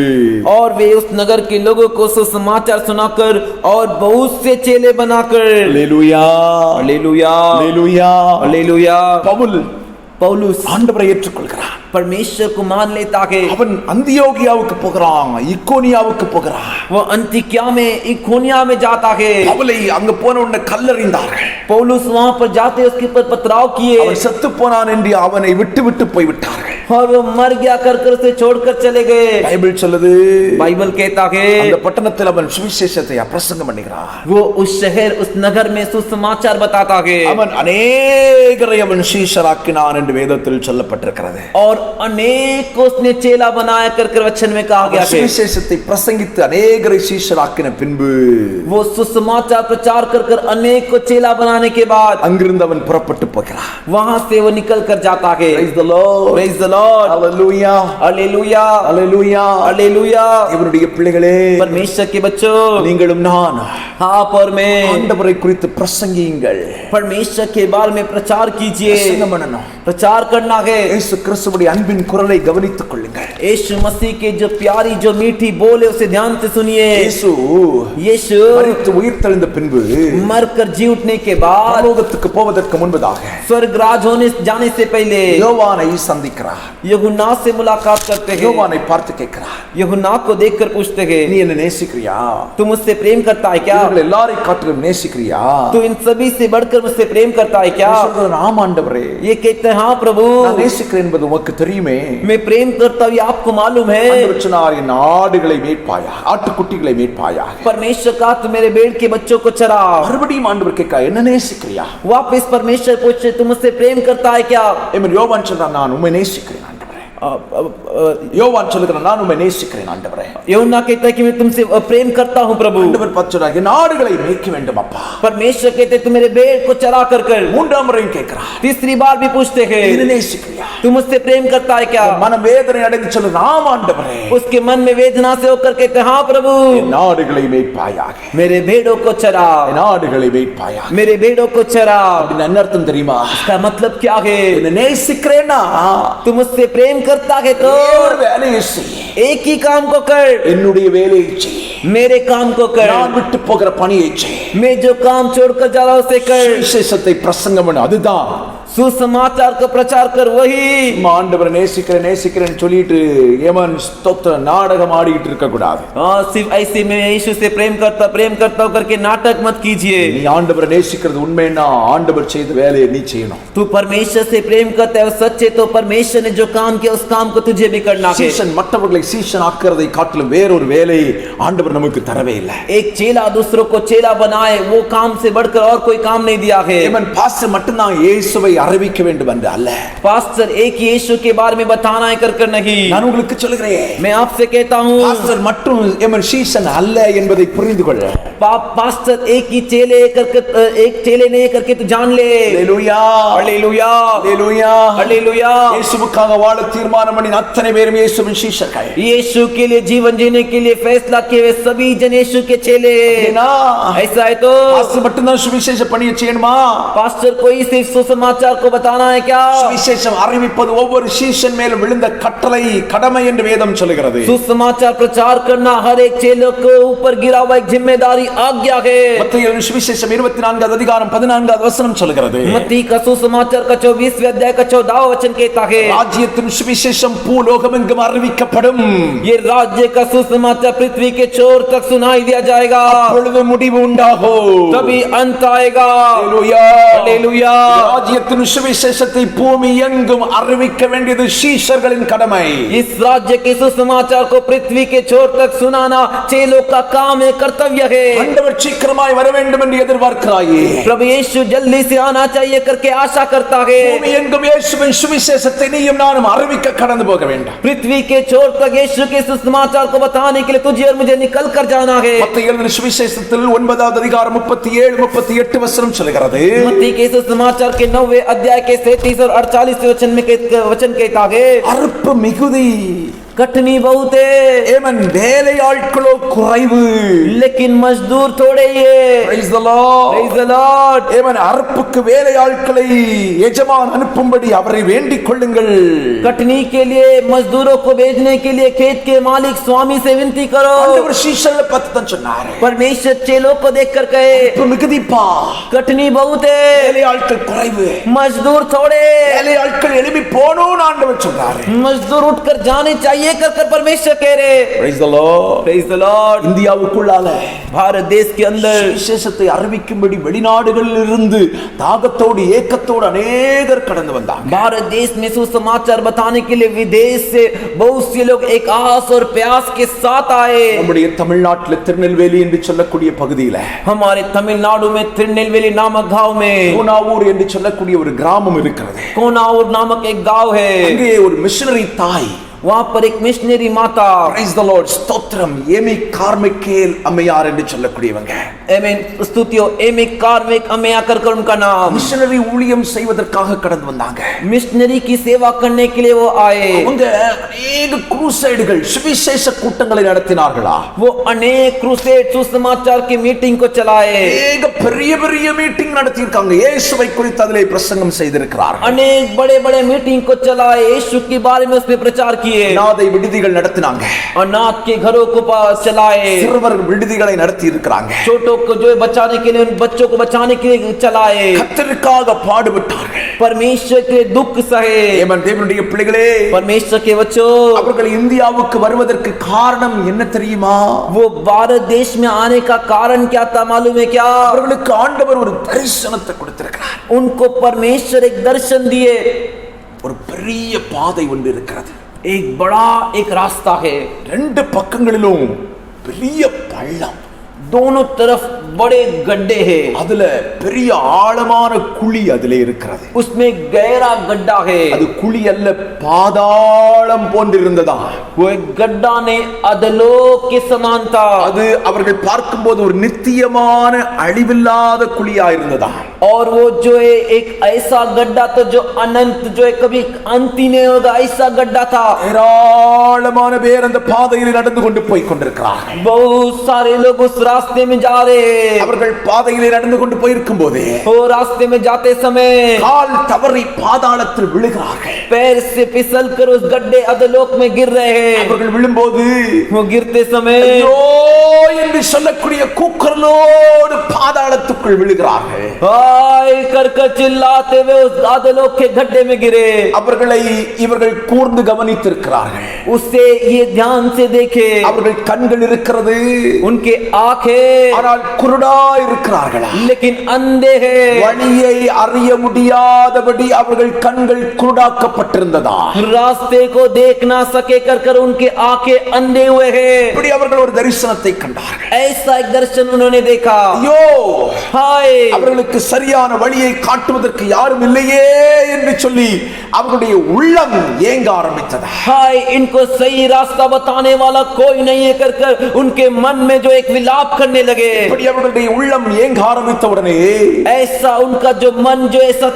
और वे उस नगर के लोगों को सुसमाचार सुनाकर और बहुत से चेले बनाकर। அல்லேலூயா, हालेलुया, அல்லேலூயா. हालेलुया। பவுலus ஆண்டவரை ஏற்றுக்கொள்கிறான். परमेश्वर को मान लेता है। அவன் அந்தியோகியாவுக்கு போகிறான், இக்கோனியாவுக்கு போகிறான். वो अंतिकिया में, इकोनिया में जाता है। பவுலை அங்க போன உடனே கல்லறிந்தார்கள். पौलुस वहां पर जाते उसके ऊपर पथराव किए। அவன் செத்து போனான் என்று அவனை விட்டு விட்டு போய்விட்டார்கள். और वो मर गया कर उसे छोड़कर चले गए। பைபிள் சொல்லுது बाइबल कहता है அந்த பட்டணத்தில் அவன் சுவிசேஷத்தை பிரசங்கம் பண்ணுகிறான். वो उस शहर उस नगर में सुसमाचार बताता है அவன் अनेகரை அவன் சீஷராக்கினான் என்று வேதத்தில் சொல்லப்பட்டிருக்கிறது. और अनेक को उसने चेला बनाया कर वचन में कहा गया है। சுவிசேஷத்தை பிரசங்கித்து अनेகரை சீஷராக்கின பின்பு वो सुसमाचार प्रचार कर अनेक को चेला बनाने के बाद அங்கிருந்து அவன் புறப்பட்டு போகிறான். वहां से वो निकल कर जाता है। Praise the Lord. Praise the Lord. Hallelujah. Hallelujah Hallelujah. Hallelujah. இவருடைய பிள்ளைகளே, परमेश्वर के बच्चों, நீங்களும் நான் आप और मैं ஆண்டவரை குறித்து பிரசங்கியுங்கள். परमेश्वर के बारे में प्रचार कीजिए। பிரசங்கம் பண்ணணும். प्रचार करना है। இயேசு கிறிஸ்துவுடைய அன்பின் குரலை கவனித்துக் கொள்ளுங்கள். यीशु मसीह के जो प्यारी जो मीठी बोल है उसे ध्यान से सुनिए। यीशु மரித்து உயிர்த்தெழுந்த பின்பு मरकर जी उठने के बाद பரலோகத்துக்கு போவதற்கு முன்பதாக स्वर्ग राज होने जाने से पहले யோவானை சந்திக்கிறார். यूहन्ना से मुलाकात करते हैं। யோவானை பார்த்து கேட்கிறார், यूहन्ना को देखकर पूछते हैं, நீ என்ன நேசிக்கிறியா? तू मुझसे प्रेम करता है क्या? இவர்கள் எல்லாரை காட்டிலும் நேசிக்கிறியா? तू इन सभी से बढ़कर मुझसे प्रेम करता है क्या? சொல்றார், ஆம் ஆண்டவரே, ये कहते हैं हाँ प्रभु, நான் நேசிக்கிறேன் என்பது உமக்கு தெரியுமே. मैं प्रेम करता हूँ ये आपको मालूम है। ஆண்டவர் சொன்னார், என் ஆடுகளை மேய்ப்பாயா, ஆட்டுக்குட்டிகளை மேய்ப்பாயா. परमेश्वर कहा तू मेरे भेड़ के बच्चों को चरा। மறுபடியும் ஆண்டவர் கேட்க, என்ன நேசிக்கிறியா? वापस परमेश्वर पूछे तू मुझसे प्रेम करता है क्या? யோவான் சொல்றான், நான் உம்மை நேசிக்கிறேன் ஆண்டவரே. யோவான் சொல்லுகிறான், நான் உம்மை நேசிக்கிறேன் ஆண்டவரே. यूहन्ना कहता है कि मैं तुमसे प्रेम करता हूँ प्रभु। ஆண்டவர் பார்த்து சொல்றார், என் ஆடுகளை மேய்க்க வேண்டும் அப்பா. परमेश्वर कहते तू मेरे भेड़ को चरा कर மூன்றாம் முறையும் கேட்கிறார், तीसरी बार भी पूछते हैं என்ன நேசிக்கிறியா? तू मुझसे प्रेम करता है क्या? மனம் வேதனை அடைந்து சொல்லுது, ஆம் ஆண்டவரே. उसके मन में वेदना से होकर कहते हाँ प्रभु, என் ஆடுகளை மேய்ப்பாயாக, मेरे भेड़ों को चरा, என் ஆடுகளை மேய்ப்பாயாக. मेरे भेड़ों को चरा। அப்படின்னு என்ன அர்த்தம் தெரியுமா? इसका मतलब क्या है? என்ன நேசிக்கிறேன்னா तू मुझसे प्रेम करता है तो ஒரு வேலையை செய், एक ही काम को कर, என்னுடைய வேலையை செய், मेरे काम को कर, நான் விட்டு போகிற பணியை செய், मैं जो काम छोड़कर जा रहा हूं उसे कर, விசேஷத்தை பிரசங்கம் பண்ணு. அதுதான் सुसमाचार का प्रचार कर। वही ஆண்டவரை நேசிக்கிறேன் நேசிக்கிறேன்னு சொல்லிட்டு ஏமன் ஸ்தோத்திர நாடகம் ஆடிட்டு இருக்க கூடாது. सिर्फ ऐसे में यीशु से प्रेम करता हूं करके नाटक मत कीजिए। நீ ஆண்டவரை நேசிக்கிறது உண்மைன்னா ஆண்டவர் செய்த வேலையை நீ செய்யணும். तू परमेश्वर से प्रेम करता है सच्चे तो परमेश्वर ने जो काम किया उस काम को तुझे भी करना है। சீஷன் மற்றவர்களை சீஷன் ஆக்குறதை காட்டிலும் வேறொரு வேலையை ஆண்டவர் நமக்கு தரவே இல்லை. एक चेला दूसरों को चेला बनाए वो काम से बढ़कर और कोई काम नहीं दिया है। ஏமன் பாஸ்டர் மட்டும்தான் இயேசுவை அறிவிக்க வேண்டும் என்று அல்ல, पास्टर एक ही यीशु के बारे में बताना है कर नहीं। நான் உங்களுக்கு சொல்லுகிறேன், मैं आपसे कहता हूँ பாஸ்டர் மட்டும் ஏமன் சீஷன் அல்ல என்பதை புரிந்து கொள்ள. पास्टर एक ही चेले करके एक चेले नहीं करके तू जान ले। ஹல்லேலூயா हालेलुया ஹல்லேலூயா हालेलुया। இயேசுவுக்காக வாழ தீர்மானம் பண்ணின அத்தனை பேரும் இயேசுவின் சீஷர்கள். यीशु के लिए जीवन जीने के लिए फैसला किए हुए सभी जन यीशु के चेले। ऐसा है तो பாஸ்டர் மட்டும்தான் சுவிசேஷ பணியை செய்யணுமா? पास्टर कोई सिर्फ सुसमाचार को बताना है क्या? சுவிசேஷம் அறிவிப்பது ஒவ்வொரு சீஷன் மேலும் விழுந்த கட்டளை கடமை என்று வேதம் சொல்கிறது. सुसमाचार प्रचार करना हर एक चेले को ऊपर गिरा हुआ एक जिम्मेदारी आज्ञा है। மத்தேயு சுவிசேஷம் 24 அதிகாரம் 14 வசனம் சொல்கிறது. मत्ती का सुसमाचार का 24वें अध्याय का 14वां वचन कहता है, ராஜ்யத்தின் சுவிசேஷம் பூலோகமெங்கும் அறிவிக்கப்படும். ये राज्य का सुसमाचार पृथ्वी के छोर तक सुनाई दिया जाएगा, அப்பொழுது முடிவு உண்டாகும், तभी अंत आएगा। ஹல்லேலூயா हालेलुया। ராஜ்யத்தின் சுவிசேஷத்தை பூமி எங்கும் அறிவிக்க வேண்டியது சீஷர்களின் கடமை. इस राज्य के सुसमाचार को पृथ्वी के छोर तक सुनाना चेलों का काम है, कर्तव्य है। ஆண்டவர் சீக்கிரமாய் வர வேண்டும் என்று எதிர்பார்க்கிறாயே, प्रभु यीशु जल्दी से आना चाहिए करके आशा करता है। பூமி எங்கும் இயேசுவின் சுவிசேஷத்தை நீயும் நானும் அறிவிக்க கடந்து போக வேண்டும். पृथ्वी के छोर तक यीशु के सुसमाचार को बताने के लिए तुझे और मुझे निकल कर जाना है। மத்தேயு சுவிசேஷத்தில் 9வது அதிகாரம் 37 38 வசனம் சொல்கிறது. मत्ती के सुसमाचार के 9वें अध्याय के 37 और 48 वचन कहता है, அற்ப மிகுதி, कठिनी बहुत है, ஏமன் வேலையாட்களோ குறைவு, लेकिन मजदूर थोड़े ही है। Praise the Lord. Praise the Lord। ஏமன் அற்புக்கு வேலையாட்களை எஜமான் அனுப்பும்படி அவரை வேண்டிக் கொள்ளுங்கள். कटनी के लिए मजदूरों को भेजने के लिए खेत के मालिक स्वामी से विनती करो। ஆண்டவர் சீஷர்களை பார்த்து தான் சொன்னார், परमेश्वर चेलों को देखकर कहे, அற்ப மிகுதிப்பா, कटनी बहुत है, வேலையாட்கள் குறைவு, मजदूर थोड़े, வேலையாட்கள் எழுப்பி போகணும்னு ஆண்டவர் சொல்றாரு. मजदूर उठकर जाने चाहिए कर परमेश्वर कह रहे। Praise the Lord. Praise the Lord. இந்தியாவுக்குள்ளால Bharat देश के अंदर விசேஷத்தை அறிவிக்கும்படி வெளிநாடுகளில் இருந்து தாகத்தோடு ஏக்கத்தோடு அநேகர் கடந்து வந்தாங்க. भारत देश में सुसमाचार बताने के लिए विदेश से बहुत से लोग एक आस और प्यास के साथ आए। நம்முடைய தமிழ்நாட்டில் திருநெல்வேலி என்று சொல்லக்கூடிய பகுதியில, हमारे तमिलनाडु में तिरुनेलवेली नामक गांव में கோனாவூர் என்று சொல்லக்கூடிய ஒரு கிராமம் இருக்கிறது. कोनाउर नामक एक गांव है। அங்கே ஒரு மிஷனரி தாய், वहां पर एक मिशनरी माता, Praise the Lord, ஸ்தோத்திரம், ஏமி கார்மிக்கேல் அம்மையார் என்று சொல்லக்கூடியவங்க, आमीन, स्तुतियो, एमी कार्मिक अम्मया कर उनका नाम, மிஷனரி ஊழியம் செய்வதற்காக கடந்து வந்தாங்க. मिशनरी की सेवा करने के लिए वो आए। அவங்க அநேக குருசைடுகள், சுவிசேஷ கூட்டங்களை நடத்தினார்களா? वो अनेक क्रूसेड सुसमाचार की मीटिंग को चलाए। அநேக பெரிய பெரிய மீட்டிங் நடத்தியிருக்காங்க. இயேசுவை குறித்து அதிலே பிரசங்கம் செய்திருக்கிறார்கள். अनेक बड़े बड़े मीटिंग को चलाए, यीशु के बारे में उसमें प्रचार किए। அநாதை விடுதிகள் நடத்தினாங்க. अनाथ के घरों को चलाए। சிறுவர் விடுதிகளை நடத்தி இருக்கிறாங்க. छोटों को जो बचाने के लिए, उन बच्चों को बचाने के लिए चलाए। கர்த்தருக்காக பாடுபட்டார்கள். परमेश्वर के दुख सहे। ஏமன் தேவனுடைய பிள்ளைகளே, परमेश्वर के बच्चों, அவர்கள் இந்தியாவுக்கு வருவதற்கு காரணம் என்ன தெரியுமா? वो भारत देश में आने का कारण क्या था मालूम है क्या? அவர்களுக்கு ஆண்டவர் ஒரு தரிசனத்தை கொடுத்திருக்கிறார். उनको परमेश्वर एक दर्शन दिए। ஒரு பெரிய பாதை ஒன்று இருக்கிறது. एक बड़ा एक रास्ता है, ரெண்டு பக்கங்களிலும் பெரிய பள்ளம், दोनों तरफ बड़े गड्ढे हैं, அதுல பெரிய ஆழமான குழி அதிலே இருக்கிறது. उसमें गहरा गड्ढा है। அது குழி அல்ல, பாதாளம் போன்றிருந்ததா. वो एक गड्ढा ने अधलोक के समान था। அது அவர்கள் பார்க்கும்போது ஒரு நித்தியமான அழிவில்லாத குழியா இருந்ததா. और वो जो है एक ऐसा गड्ढा तो जो अनंत, जो है कभी अंत ही नहीं होगा, ऐसा गड्ढा था। ஏராளமான பேர் அந்த பாதையில் நடந்து கொண்டு போய் கொண்டிருக்கிறார்கள். बहुत सारे लोग उस रास्ते में जा रहे हैं। அவர்கள் பாதையிலே நடந்து கொண்டு போயிருக்கும் போதே वो रास्ते में जाते समय கால் தவறி பாதாளத்தில் விழுகிறார்கள். पैर से फिसल कर उस गड्ढे अधलोक में गिर रहे हैं। அவர்கள் விழும்போது वो गिरते समय ஐயோ என்று சொல்லக்கூடிய கூக்குரலோடு பாதாளத்துக்குள் விழுகிறார்கள். हाय कर कर चिल्लाते हुए उस अधलोक के गड्ढे में गिरे। அவர்களை இவர்கள் கூர்ந்து கவனித்திருக்கிறார்கள். उससे ये ध्यान से देखे, அவர்கள் கண்கள் இருக்கிறது, उनके आंखें ஆனால் குருடா இருக்கிறார்களா? लेकिन अंधे हैं। வழியை அறிய முடியாதபடி அவர்கள் கண்கள் குருடாக்கப்பட்டிருந்ததா. रास्ते को देख ना सके कर कर उनके आंखें अंधे हुए हैं। இப்படி அவர்கள் ஒரு தரிசனத்தை கண்டார்கள். ऐसा एक दर्शन उन्होंने देखा। ஐயோ, हाय, அவர்களுக்கு சரியான வழியை காட்டுவதற்கு யாரும் இல்லையே என்று சொல்லி அவர்களுடைய உள்ளம் ஏங்க ஆரம்பித்தது. हाय, इनको सही रास्ता बताने वाला कोई नहीं है कर कर उनके मन में जो एक विलाप करने लगे। இப்படி அவர்களுடைய உள்ளம் ஏங்க ஆரம்பித்த உடனே ऐसा उनका जो मन जो ऐसा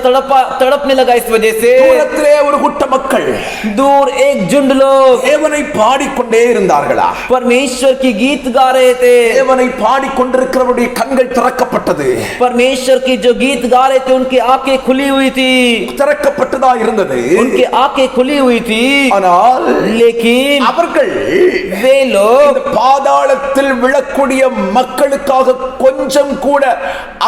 तड़पने लगा, इस वजह से தூரத்திலே ஒரு கூட்ட மக்கள் दूर एक झुंड लोग தேவனை பாடிக்கொண்டே இருந்தார்களா? परमेश्वर की गीत गा रहे थे। தேவனை பாடிக்கொண்டிருக்கிறவருடைய கண்கள் திறக்கப்பட்டது. परमेश्वर की जो गीत गा रहे थे उनकी आंखें खुली हुई थी, திறக்கப்பட்டதா இருந்தது. उनकी आंखें खुली हुई थी। ஆனால் लेकिन அவர்கள் वे लोग இந்த பாதாளத்தில் விழக்கூடிய மக்களுக்காக கொஞ்சம் கூட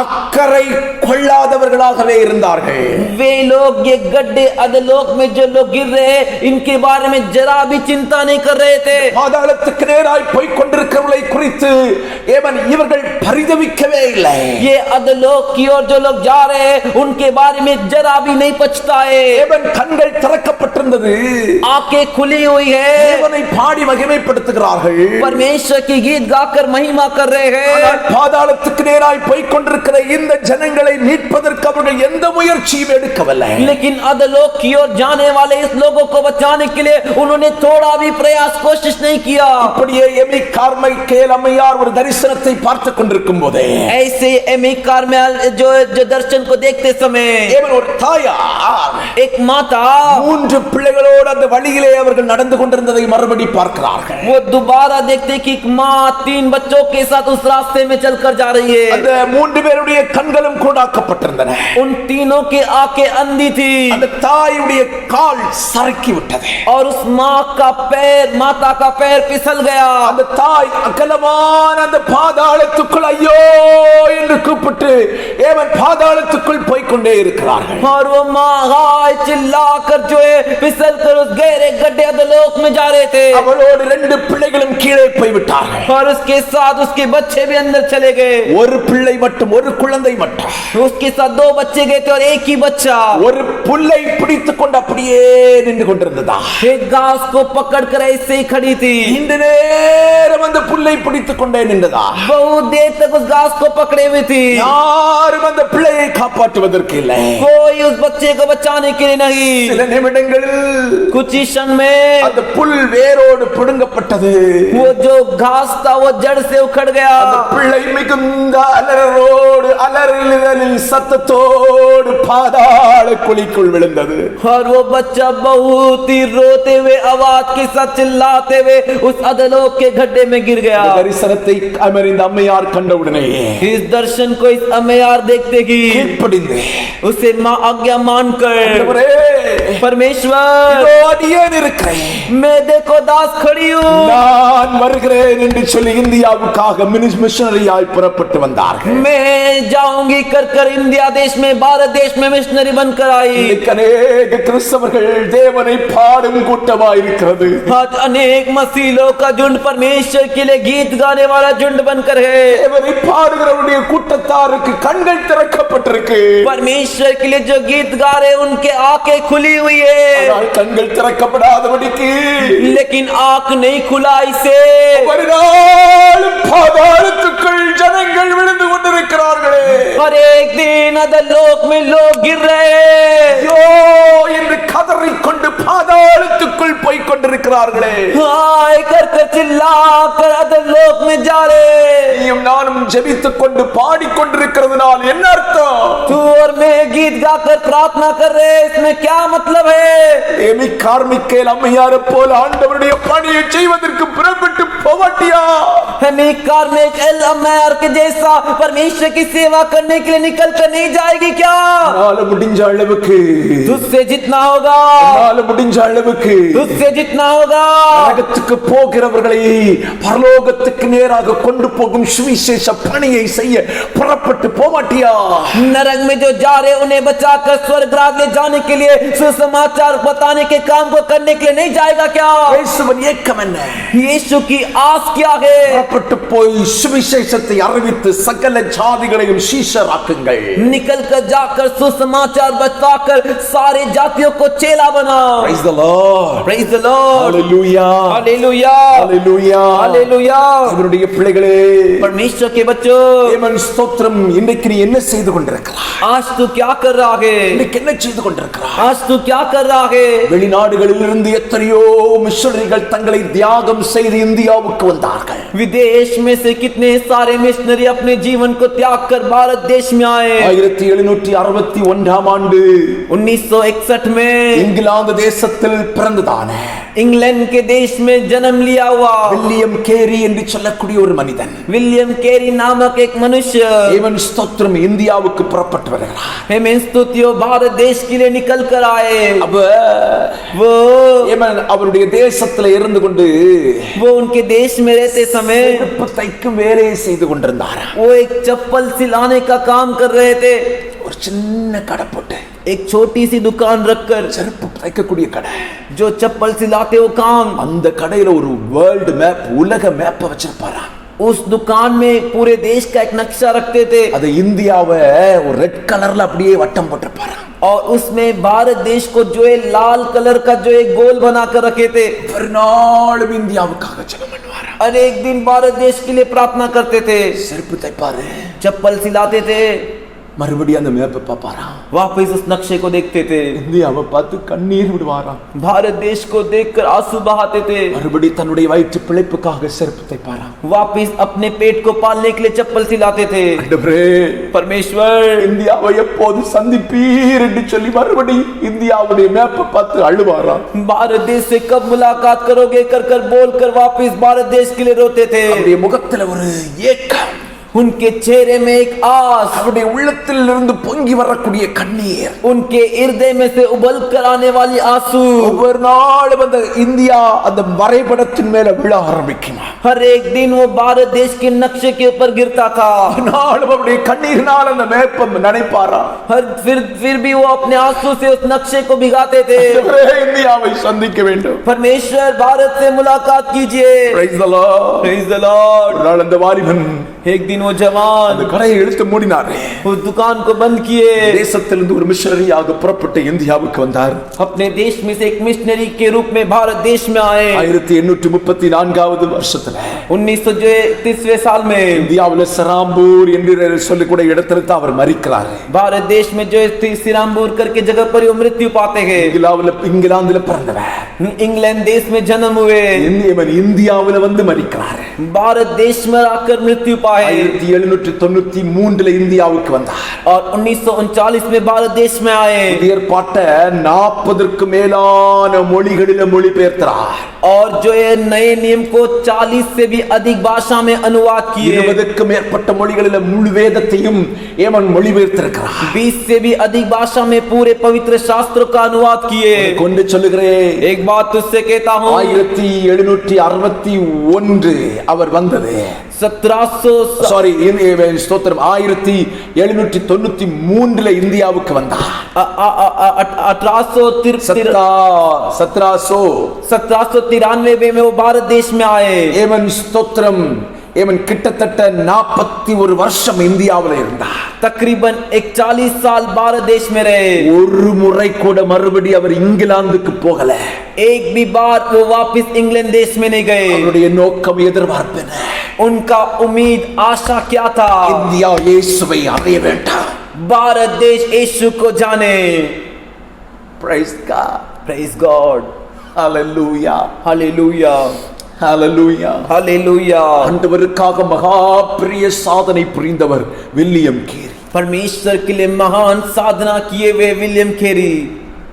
அக்கறை கொள்ளாதவர்களாகவே இருந்தார்கள். वे लोग ये गड्ढे अधलोक में जो लोग गिर रहे हैं, इनके बारे में जरा भी चिंता नहीं कर रहे थे। பாதாளத்துக்கு நேராய் போய் கொண்டிருக்கிறவர்களை குறித்து ஏவன் இவர்கள் பரிதவிக்கவே இல்லை. ये अधलोक की ओर जो लोग जा रहे हैं, उनके बारे में जरा भी नहीं पछताए। ஏவன் கண்கள் திறக்கப்பட்டிருந்தது. आंखें खुली हुई है, தேவனை பாடி மகிமைப்படுத்துகிறார்கள். परमेश्वर की गीत गाकर महिमा कर रहे हैं। ஆனால் பாதாளத்துக்கு நேராய் போய் கொண்டிருக்கிற இந்த ஜனங்களை மீட்பதற்கு அவர்கள் எந்த முயற்சியும் எடுக்கவில்லை. लेकिन अधलोक की ओर जाने वाले इस लोगों को बचाने के लिए उन्होंने थोड़ा भी प्रयास कोशिश नहीं किया। அப்படியே எமி கார்மைக்கேல் அம்மையார் ஒரு தரிசனத்தை பார்த்து கொண்டிருக்கும் போதே ऐसे एमी कार्मेल जो दर्शन को देखते समय ஏவன் ஒரு தாயார் एक माता 3 பிள்ளைகளோடு அந்த வழியிலே அவர்கள் நடந்து கொண்டிருந்ததை மறுபடி பார்க்கிறார்கள். वो दोबारा देखते कि एक माँ 3 बच्चों के साथ उस रास्ते में चलकर जा रही है. அந்த 3 பேருடைய கண்களும் கூடாக்கப்பட்டிருந்தன. उन तीनों के आंखें अंधी थी அந்த தாயுடைய கால் சறுக்கி விட்டது. और उस माता का पैर फिसल गया. அந்த தாய் அகலமான அந்த பாதாளத்துக்குள் ஐயோ என்று கூப்பிட்டு ஏவன் பாதாளத்துக்குள் போய் கொண்டே இருக்கிறார்கள். और वो माँ हाय चिल्लाकर जो है फिसल कर उस गहरे गड्ढे अधोलोक में जा रहे थे. அவளோடு 2 பிள்ளைகளும் கீழே போய் விட்டார்கள். और उसके साथ उसके बच्चे भी अंदर चले गए. ஒரு பிள்ளை மட்டும், ஒரு குழந்தை மட்டும். उसके साथ 2 बच्चे गए थे और एक ही बच्चा ஒரு புல்லை பிடித்துக் கொண்டு அப்படியே நின்று கொண்டிருந்ததா. एक घास को पकड़कर ऐसे ही खड़ी थी. இந்த நேரம் அந்த புல்லை பிடித்துக் கொண்டே நின்றதா. बहुत देर तक उस घास को पकड़े हुई थी. யாரும் அந்த பிள்ளையை காப்பாற்றுவதற்கு இல்லை. कोई उस बच्चे को बचाने के लिए नहीं. சில நிமிடங்களில் कुछ ही क्षण में அந்த புல் வேரோடு பிடுங்கப்பட்டது. वो जो घास था वो जड़ से उखड़ गया. அந்த பிள்ளை மிகுந்த அலறலோடு அலறலில் சத்தத்தோடு பாதாள குழிக்குள் விழுந்தது. और वो बच्चा बहुत ही रोते हुए आवाज के साथ चिल्लाते हुए उस अधोलोक के गड्ढे में गिर गया. தரிசனத்தை அமர்ந்த அம்மையார் கண்டவுடனே इस दर्शन को इस अम्मयार देखते ही கீழ்ப்படிந்து उसे माँ आज्ञा मानकर ஆண்டவரே, परमेश्वर இதோ அடியேன் இருக்கிறேன், मैं देखो दास खड़ी हूँ. நான் வருகிறேன் என்று சொல்லி இந்தியாவுக்காக மிஷனரியாய் புறப்பட்டு வந்தார்கள். मैं जाऊंगी कर कर इंडिया देश में भारत देश में मिशनरी बनकर आई. இன்னைக்கு அநேக கிறிஸ்தவர்கள் தேவனை பாடும் கூட்டமாய் இருக்கிறது. आज अनेक मसीलों का झुंड परमेश्वर के लिए गीत गाने वाला झुंड बनकर है. தேவனை பாடுகிறவருடைய கூட்டத்தாருக்கு கண்கள் திறக்கப்பட்டிருக்கு. परमेश्वर के लिए जो गीत गा रहे उनके आंखें खुली हुई है, ஆனால் கண்கள் திறக்கப்படாதபடிக்கு लेकिन आंख नहीं खुला इसे. ஒரு நாளும் பாதாளத்துக்குள் ஜனங்கள் விழுந்து கொண்டிருக்கிறார்களே. और एक दिन अधोलोक में लोग गिर रहे हैं. ஐயோ என்று கதறிக்கொண்டு பாதாளத்துக்குள் போய் கொண்டிருக்கிறார்களே. हाय कर कर चिल्ला कर अधोलोक में जा रहे. நீயும் நானும் ஜெபித்துக் கொண்டு பாடிக்கொண்டிருக்கிறதுனால் என்ன அர்த்தம்? तू और मैं गीत गाकर प्रार्थना कर रहे, इसमें क्या मतलब है? ஏமி கார்மிக்கேல் அம்மையாரை போல ஆண்டவருடைய பணியை செய்வதற்கு புறப்பட்டு போவாட்டியா? हमें कार्मिक एल अम्मयार के जैसा परमेश्वर की सेवा करने के लिए निकल कर नहीं जाएगी क्या? நால முடிஞ்ச அளவுக்கு, तुझसे जितना होगा, நால முடிஞ்ச அளவுக்கு तुझसे जितना होगा. நரகத்துக்கு போகிறவர்களை பரலோகத்துக்கு நேராக கொண்டு போகும் சுவிசேஷ பணியை செய்ய புறப்பட்டு போவாட்டியா? नरक में जो जा रहे उन्हें बचाकर स्वर्ग राज ले जाने के लिए सुसमाचार बताने के काम को करने के लिए नहीं जाएगा क्या? இயேசுவின் ஏக்கம் என்ன? यीशु की आस क्या है? புறப்பட்டு போய் சுவிசேஷத்தை அறிவித்து சகல ஜாதிகளையும் சீஷராக்குங்கள். निकल कर जाकर सुसमाचार बताकर सारे जातियों को चेला बनाओ. Praise the Lord. Praise the Lord. Hallelujah. Hallelujah. Hallelujah. Hallelujah. இவருடைய பிள்ளைகளே, परमेश्वर के बच्चों, தேவன் ஸ்தோத்திரம். இன்றைக்கு நீ என்ன செய்து கொண்டிருக்கிறாய்? आज तू क्या कर रहा है? இன்றைக்கு என்ன செய்து கொண்டிருக்கிறாய்? आज तू क्या कर रहा है? வெளிநாடுகளில் இருந்து எத்தனையோ மிஷனரிகள் தங்களை தியாகம் செய்து இந்தியாவுக்கு வந்தார்கள். विदेश में से कितने सारे मिशनरी अपने जीवन को त्याग कर भारत देश में आए. 1761 ஆண்டு 1961 में இங்கிலாந்து தேசத்தில் பிறந்ததான इंग्लैंड के देश में जन्म लिया हुआ வில்லியம் கேரி என்று சொல்லக்கூடிய ஒரு மனிதன், विलियम केरी नामक एक मनुष्य, தேவன் ஸ்தோத்திரம், இந்தியாவுக்கு புறப்பட்டு வருகிறார். हेमें स्तुतियों भारत देश के लिए निकल कर आए. அப்ப वो அவருடைய தேசத்துல இருந்து கொண்டு उनके देश में रहते समय செருப்பு தைக்கும் வேலையை செய்து கொண்டிருந்தார். वो एक चप्पल सिलाने का काम कर रहे थे. ஒரு சின்ன கடை போட்டு, एक छोटी सी दुकान रखकर செருப்பு தைக்கக்கூடிய கடை, जो चप्पल सिलाते वो काम, அந்த கடையில ஒரு வேர்ல்டு மேப், உலக மேப்பை வச்சிருப்பாரா. उस दुकान में पूरे देश का एक नक्शा रखते थे அது இந்தியாவை ஒரு ரெட் கலர்ல அப்படியே வட்டம் போட்டிருப்பாரா. और उसमें भारत देश को जो है लाल कलर का जो एक गोल बनाकर रखे थे. ஒரு நாளும் இந்தியாவுக்காக ஜெபம் பண்ணுவாரா. और एक दिन भारत देश के लिए प्रार्थना करते थे. செருப்பு தைப்பாரு, चप्पल सिलाते थे. மறுபடியும் அந்த மேப்பை பார்ப்பாராம். वापस उस नक्शे को देखते थे, இந்தியாவை பார்த்து கண்ணீர் விடுவாராம். भारत देश को देखकर आंसू बहाते थे, மறுபடியும் தன்னுடைய வயிற்று பிழைப்புக்காக செருப்பு தைப்பாராம். वापस अपने पेट को पालने के लिए चप्पल सिलाते थे। ஆண்டவரே, परमेश्वर, இந்தியாவை எப்போது சந்திப்பீர் என்று சொல்லி மறுபடியும் இந்தியாவுடைய மேப்பை பார்த்து அழுவாராம். भारत देश से कब मुलाकात करोगे कर कर बोल कर वापस भारत देश के लिए रोते थे। அவருடைய முகத்துல ஒரு ஏக்கம், उनके चेहरे में एक आस, அவருடைய உள்ளத்தில் இருந்து பொங்கி வரக்கூடிய கண்ணீர், उनके हृदय में से उबल कर आने वाली आंसू ஒவ்வொரு நாளும் அந்த இந்தியா அந்த வரைபடத்தின் மேல விழ ஆரம்பிக்கும். हर एक दिन वो भारत देश के नक्शे के ऊपर गिरता था। நாளும் அவருடைய கண்ணீரினால் அந்த மேப்பை நினைப்பாரா. फिर भी वो अपने आंसू से उस नक्शे को भिगाते थे। ஆண்டவரே, இந்தியாவை சந்திக்க வேண்டும். परमेश्वर, भारत से मुलाकात कीजिए। Praise the Lord. Praise the Lord। ஒரு நாள் அந்த வாலிபன் एक दिन वो जवान அந்த கடையை இழுத்து மூடினாரே. उस दुकान को बंद किए, தேசத்திலிருந்து ஒரு மிஷனரியாக புறப்பட்டு இந்தியாவுக்கு வந்தார். अपने देश में से एक मिशनरी के रूप में भारत देश में आए। 1834வது வருஷத்துல 1933वें साल में இந்தியாவுல சராம்பூர் என்று சொல்லக்கூடிய இடத்துல தான் அவர் மரிக்கிறார். भारत देश में जो सिरामपुर करके जगह पर वो मृत्यु पाते हैं। இங்கிலாந்துல பிறந்தவர், इंग्लैंड देश में जन्म हुए, இந்தியாவுல வந்து மரிக்கிறார். भारत देश में आकर मृत्यु पाए 1793ல இந்தியாவுக்கு வந்தார். और 1939 में भारत देश में आए ஏற்பாட்டை 40க்கு மேலான மொழிகளில மொழிபெயர்த்தார். और जो ये नए नियम को 40 से भी अधिक भाषा में अनुवाद किए। 20க்கு மேற்பட்ட மொழிகளில முழு வேதத்தையும் ஏமன் மொழிபெயர்த்திருக்கிறார். 20 से भी अधिक भाषा में पूरे पवित्र शास्त्रों का अनुवाद किए। கொண்டு சொல்லுகிறேன், एक बात तुझसे कहता हूँ, 1761 அவர் வந்தது. 1793ல இந்தியாவுக்கு வந்தார். 1793 में वो भारत देश में आए। ஏமன் ஸ்தோத்திரம், ஏமன் கிட்டத்தட்ட 41 வருஷம் இந்தியாவுல இருந்தார். तकरीबन 40 साल भारत देश में रहे। ஒரு முறை கூட மறுபடி அவர் இங்கிலாந்துக்கு போகல. एक भी बार वो वापस इंग्लैंड देश में नहीं गए। அவருடைய நோக்கம் எதிர்பார்ப்பு என்ன? उनका उम्मीद आशा क्या था? இந்தியா இயேசுவை அறிய வேண்டும். भारत देश यीशु को जाने। Praise God. Praise God. Hallelujah. Hallelujah. Hallelujah. Hallelujah. ஆண்டவருக்காக மகா பெரிய சாதனை புரிந்தவர் வில்லியம் கேரி. परमेश्वर के लिए महान साधना किए हुए William Carey.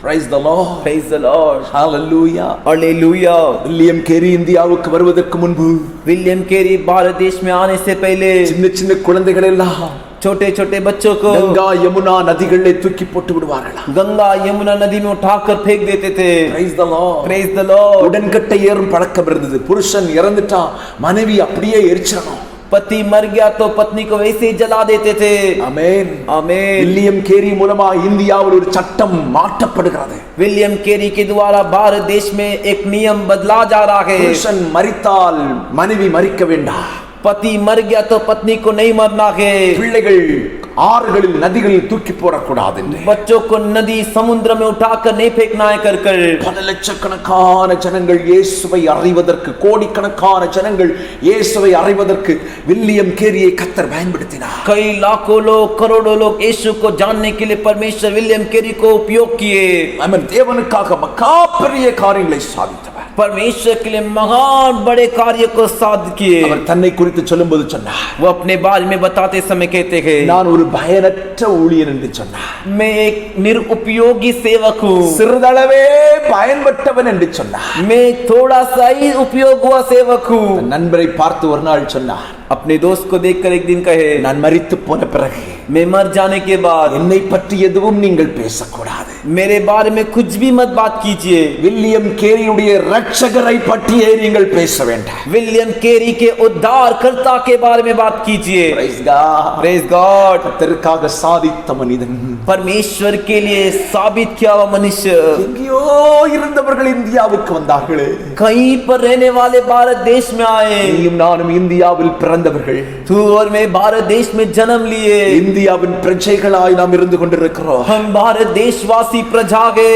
Praise the Lord. Praise the Lord. Hallelujah. Hallelujah. William Carey இந்தியாவுக்கு வருவதற்கு முன்பு विलियम केरी भारत देश में आने से पहले சின்ன சின்ன குழந்தைகள் எல்லாம் छोटे छोटे बच्चों को கங்கா யமுனா நதிகளிலே தூக்கி போட்டு விடுவார்களா. गंगा यमुना नदी में उठाकर फेंक देते थे। Praise the Lord. Praise the Lord. உடன்கட்டை ஏறும் பழக்கம் இருந்தது. புருஷன் இறந்துட்டா மனைவி அப்படியே எரிச்சிடணும். पति मर गया तो पत्नी को वैसे ही जला देते थे। ஆமென். आमीन। வில்லியம் கேரி மூலமா இந்தியாவில் ஒரு சட்டம் மாற்றப்படுகிறது. विलियम केरी के द्वारा भारत देश में एक नियम बदला जा रहा है। புருஷன் மரித்தால் மனைவி மரிக்க வேண்டாம். पति मर गया तो पत्नी को नहीं मरना है। பிள்ளைகள் ஆறுகளில் நதிகளில் தூக்கி போடக்கூடாது. बच्चों को नदी समुद्र में उठाकर नहीं फेंकना है कर कर। பல லட்சக்கணக்கான ஜனங்கள் இயேசுவை அறிவதற்கு, கோடிக்கணக்கான ஜனங்கள் இயேசுவை அறிவதற்கு வில்லியம் கேரியை கர்த்தர் பயன்படுத்தினார். कई लाखों लोग, करोड़ों लोग यीशु को जानने के लिए परमेश्वर विलियम केरी को उपयोग किए। அவன் தேவனுக்காக மகா பெரிய காரியங்களை சாதித்தவர். परमेश्वर के लिए महान बड़े कार्य को साध किए। அவர் தன்னை குறித்து சொல்லும்போது சொன்னார், वो अपने बारे में बताते समय कहते हैं, நான் ஒரு பயனற்ற ஊழியர் என்று சொன்னார். मैं एक निरुपयोगी सेवक हूँ। சிறிதளவே பயன்பட்டவன் என்று சொன்னார். मैं थोड़ा सा ही उपयोग हुआ सेवक हूँ। நண்பரை பார்த்து ஒரு நாள் சொன்னார், अपने दोस्त को देखकर एक दिन कहे, நான் மரித்து போன பிறகு मैं मर जाने के बाद என்னை பற்றி எதுவும் நீங்கள் பேசக்கூடாது. मेरे बारे में कुछ भी मत बात कीजिए। வில்லியம் கேரியுடைய இரட்சகரை பற்றியே நீங்கள் பேச வேண்டாம். विलियम केरी के उद्धारकर्ता के बारे में बात कीजिए। Praise God. Praise God. கர்த்தருக்காக சாதித்த மனிதன், परमेश्वर के लिए साबित किया हुआ मनुष्य। எங்கேயோ இருந்தவர்கள் இந்தியாவுக்கு வந்தார்களே. कहीं पर रहने वाले भारत देश में आए। நீயும் நானும் இந்தியாவில் பிறந்தவர்கள். तू और मैं भारत देश में जन्म लिए। இந்தியாவின் பிரஜைகளாய் நாம் இருந்து கொண்டிருக்கிறோம். हम भारत देशवासी विश्वासी प्रजा है।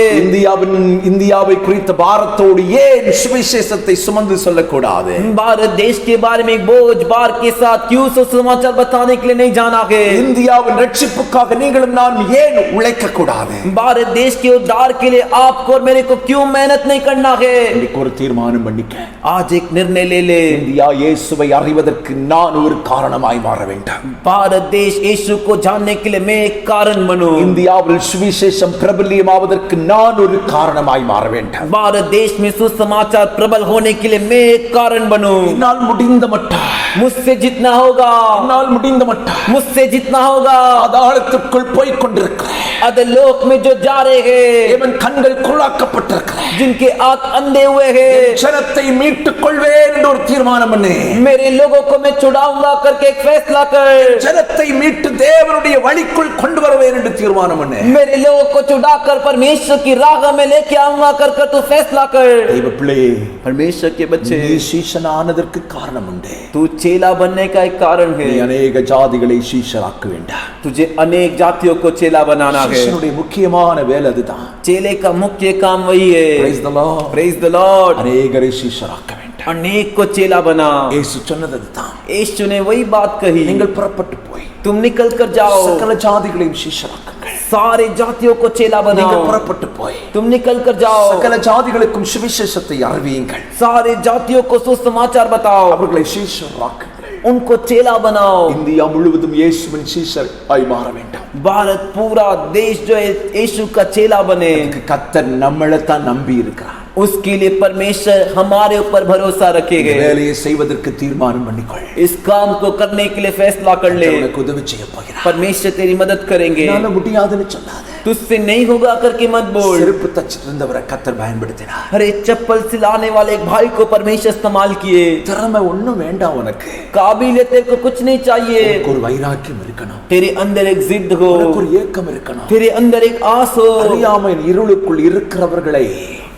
இந்தியாவை குறித்த பாரத்தோடு ஏன் சுவிசேஷத்தை சுமந்து சொல்லக்கூடாது? भारत देश के बारे में एक बोझ भार के साथ क्यों सुसमाचार बताने के लिए नहीं जाना है? இந்தியாவின் ரட்சிப்புக்காக நீங்களும் நான் ஏன் உழைக்க கூடாது? भारत देश के उद्धार के लिए आपको और मेरे को क्यों मेहनत नहीं करना है? இன்னைக்கு ஒரு தீர்மானம் பண்ணிக்க. आज एक निर्णय ले ले। இந்தியா இயேசுவை அறிவதற்கு நான் ஒரு காரணமாய் மாற வேண்டும். भारत देश यीशु को जानने के लिए मैं एक कारण बनूं। இந்தியாவில் சுவிசேஷம் பிரபல்யமாவதற்கு நான் ஒரு காரணமாய் மாற வேண்டும். भारत देश में सुसमाचार प्रबल होने के लिए मैं एक कारण बनूं। என்னால் முடிந்த மட்டும், मुझसे जितना होगा, என்னால் முடிந்த மட்டும் मुझसे जितना होगा। அதாளத்துக்குள் போய் கொண்டிருக்கிறேன். अधोलोक में जो जा रहे हैं, எவன் கண்கள் குருடாக்கப்பட்டிருக்கிறேன், जिनके आंख अंधे हुए हैं, ஜனத்தை மீட்டுக் கொள்வேன் என்று ஒரு தீர்மானம் பண்ணு. मेरे लोगों को मैं छुड़ाऊंगा करके एक फैसला कर। ஜனத்தை மீட்டு தேவனுடைய வழிக்குள் கொண்டு வருவேன் என்று தீர்மானம் பண்ணு. मेरे लोगों को छुड़ाकर परमेश्वर की राह में लेके आऊंगा कर तू फैसला कर। தெய்வ பிள்ளையே, परमेश्वर के बच्चे, நீ சீஷனானதற்கு காரணம் உண்டு. तू चेला बनने का एक कारण है। நீ अनेक ஜாதிகளை சீஷராக்க வேண்டாம். तुझे अनेक जातियों को चेला बनाना है। சீஷனுடைய முக்கியமான வேலை அதுதான். चेले का मुख्य काम वही है। Praise the Lord. Praise the Lord। அநேகரை சீஷராக்க வேண்டாம். अनेक को चेला बना। இயேசு சொன்னது அதுதான். यीशु ने वही बात कही, நீங்கள் புறப்பட்டு போய் तुम निकल कर जाओ, சகல ஜாதிகளையும் சீஷராக்குங்கள். सारे जातियों को चेला நீங்கள் बनाओ। புறப்பட்டு போய் तुम निकल कर जाओ, சகல ஜாதிகளுக்கும் சுவிசேஷத்தை அறிவியுங்கள். सारे जातियों को सुसमाचार बताओ, அவர்களை சீஷராக்குங்கள். उनको चेला बनाओ। இந்தியா முழுவதும் இயேசுவின் சீஷர் ஆய் மாற வேண்டும். भारत पूरा देश जो है यीशु का चेला बने। கர்த்தர் நம்மளை தான் நம்பி இருக்கிறார். उसके लिए परमेश्वर हमारे ऊपर भरोसा रखेगा। வேலையை செய்வதற்கு தீர்மானம் பண்ணிக்கொள். इस काम को करने के लिए फैसला कर ले। உனக்கு உதவி செய்ய போகிறார். परमेश्वर तेरी मदद करेंगे। என்னால முடியாதுன்னு சொல்லாத. तुझसे नहीं होगा करके मत बोल। செருப்பு தச்சிட்டு இருந்தவரை கர்த்தர் பயன்படுத்தினார். अरे चप्पल सिलाने वाले एक भाई को परमेश्वर इस्तेमाल किए। திறமை ஒண்ணும் வேண்டாம் உனக்கு. काबिलियत तेरे को कुछ नहीं चाहिए, உனக்கு ஒரு வைராக்கியம் இருக்கணும். तेरे अंदर एक जिद हो, உனக்கு ஒரு ஏக்கம் இருக்கணும். तेरे अंदर एक आस हो। அறியாமையின் இருளுக்குள் இருக்கிறவர்களை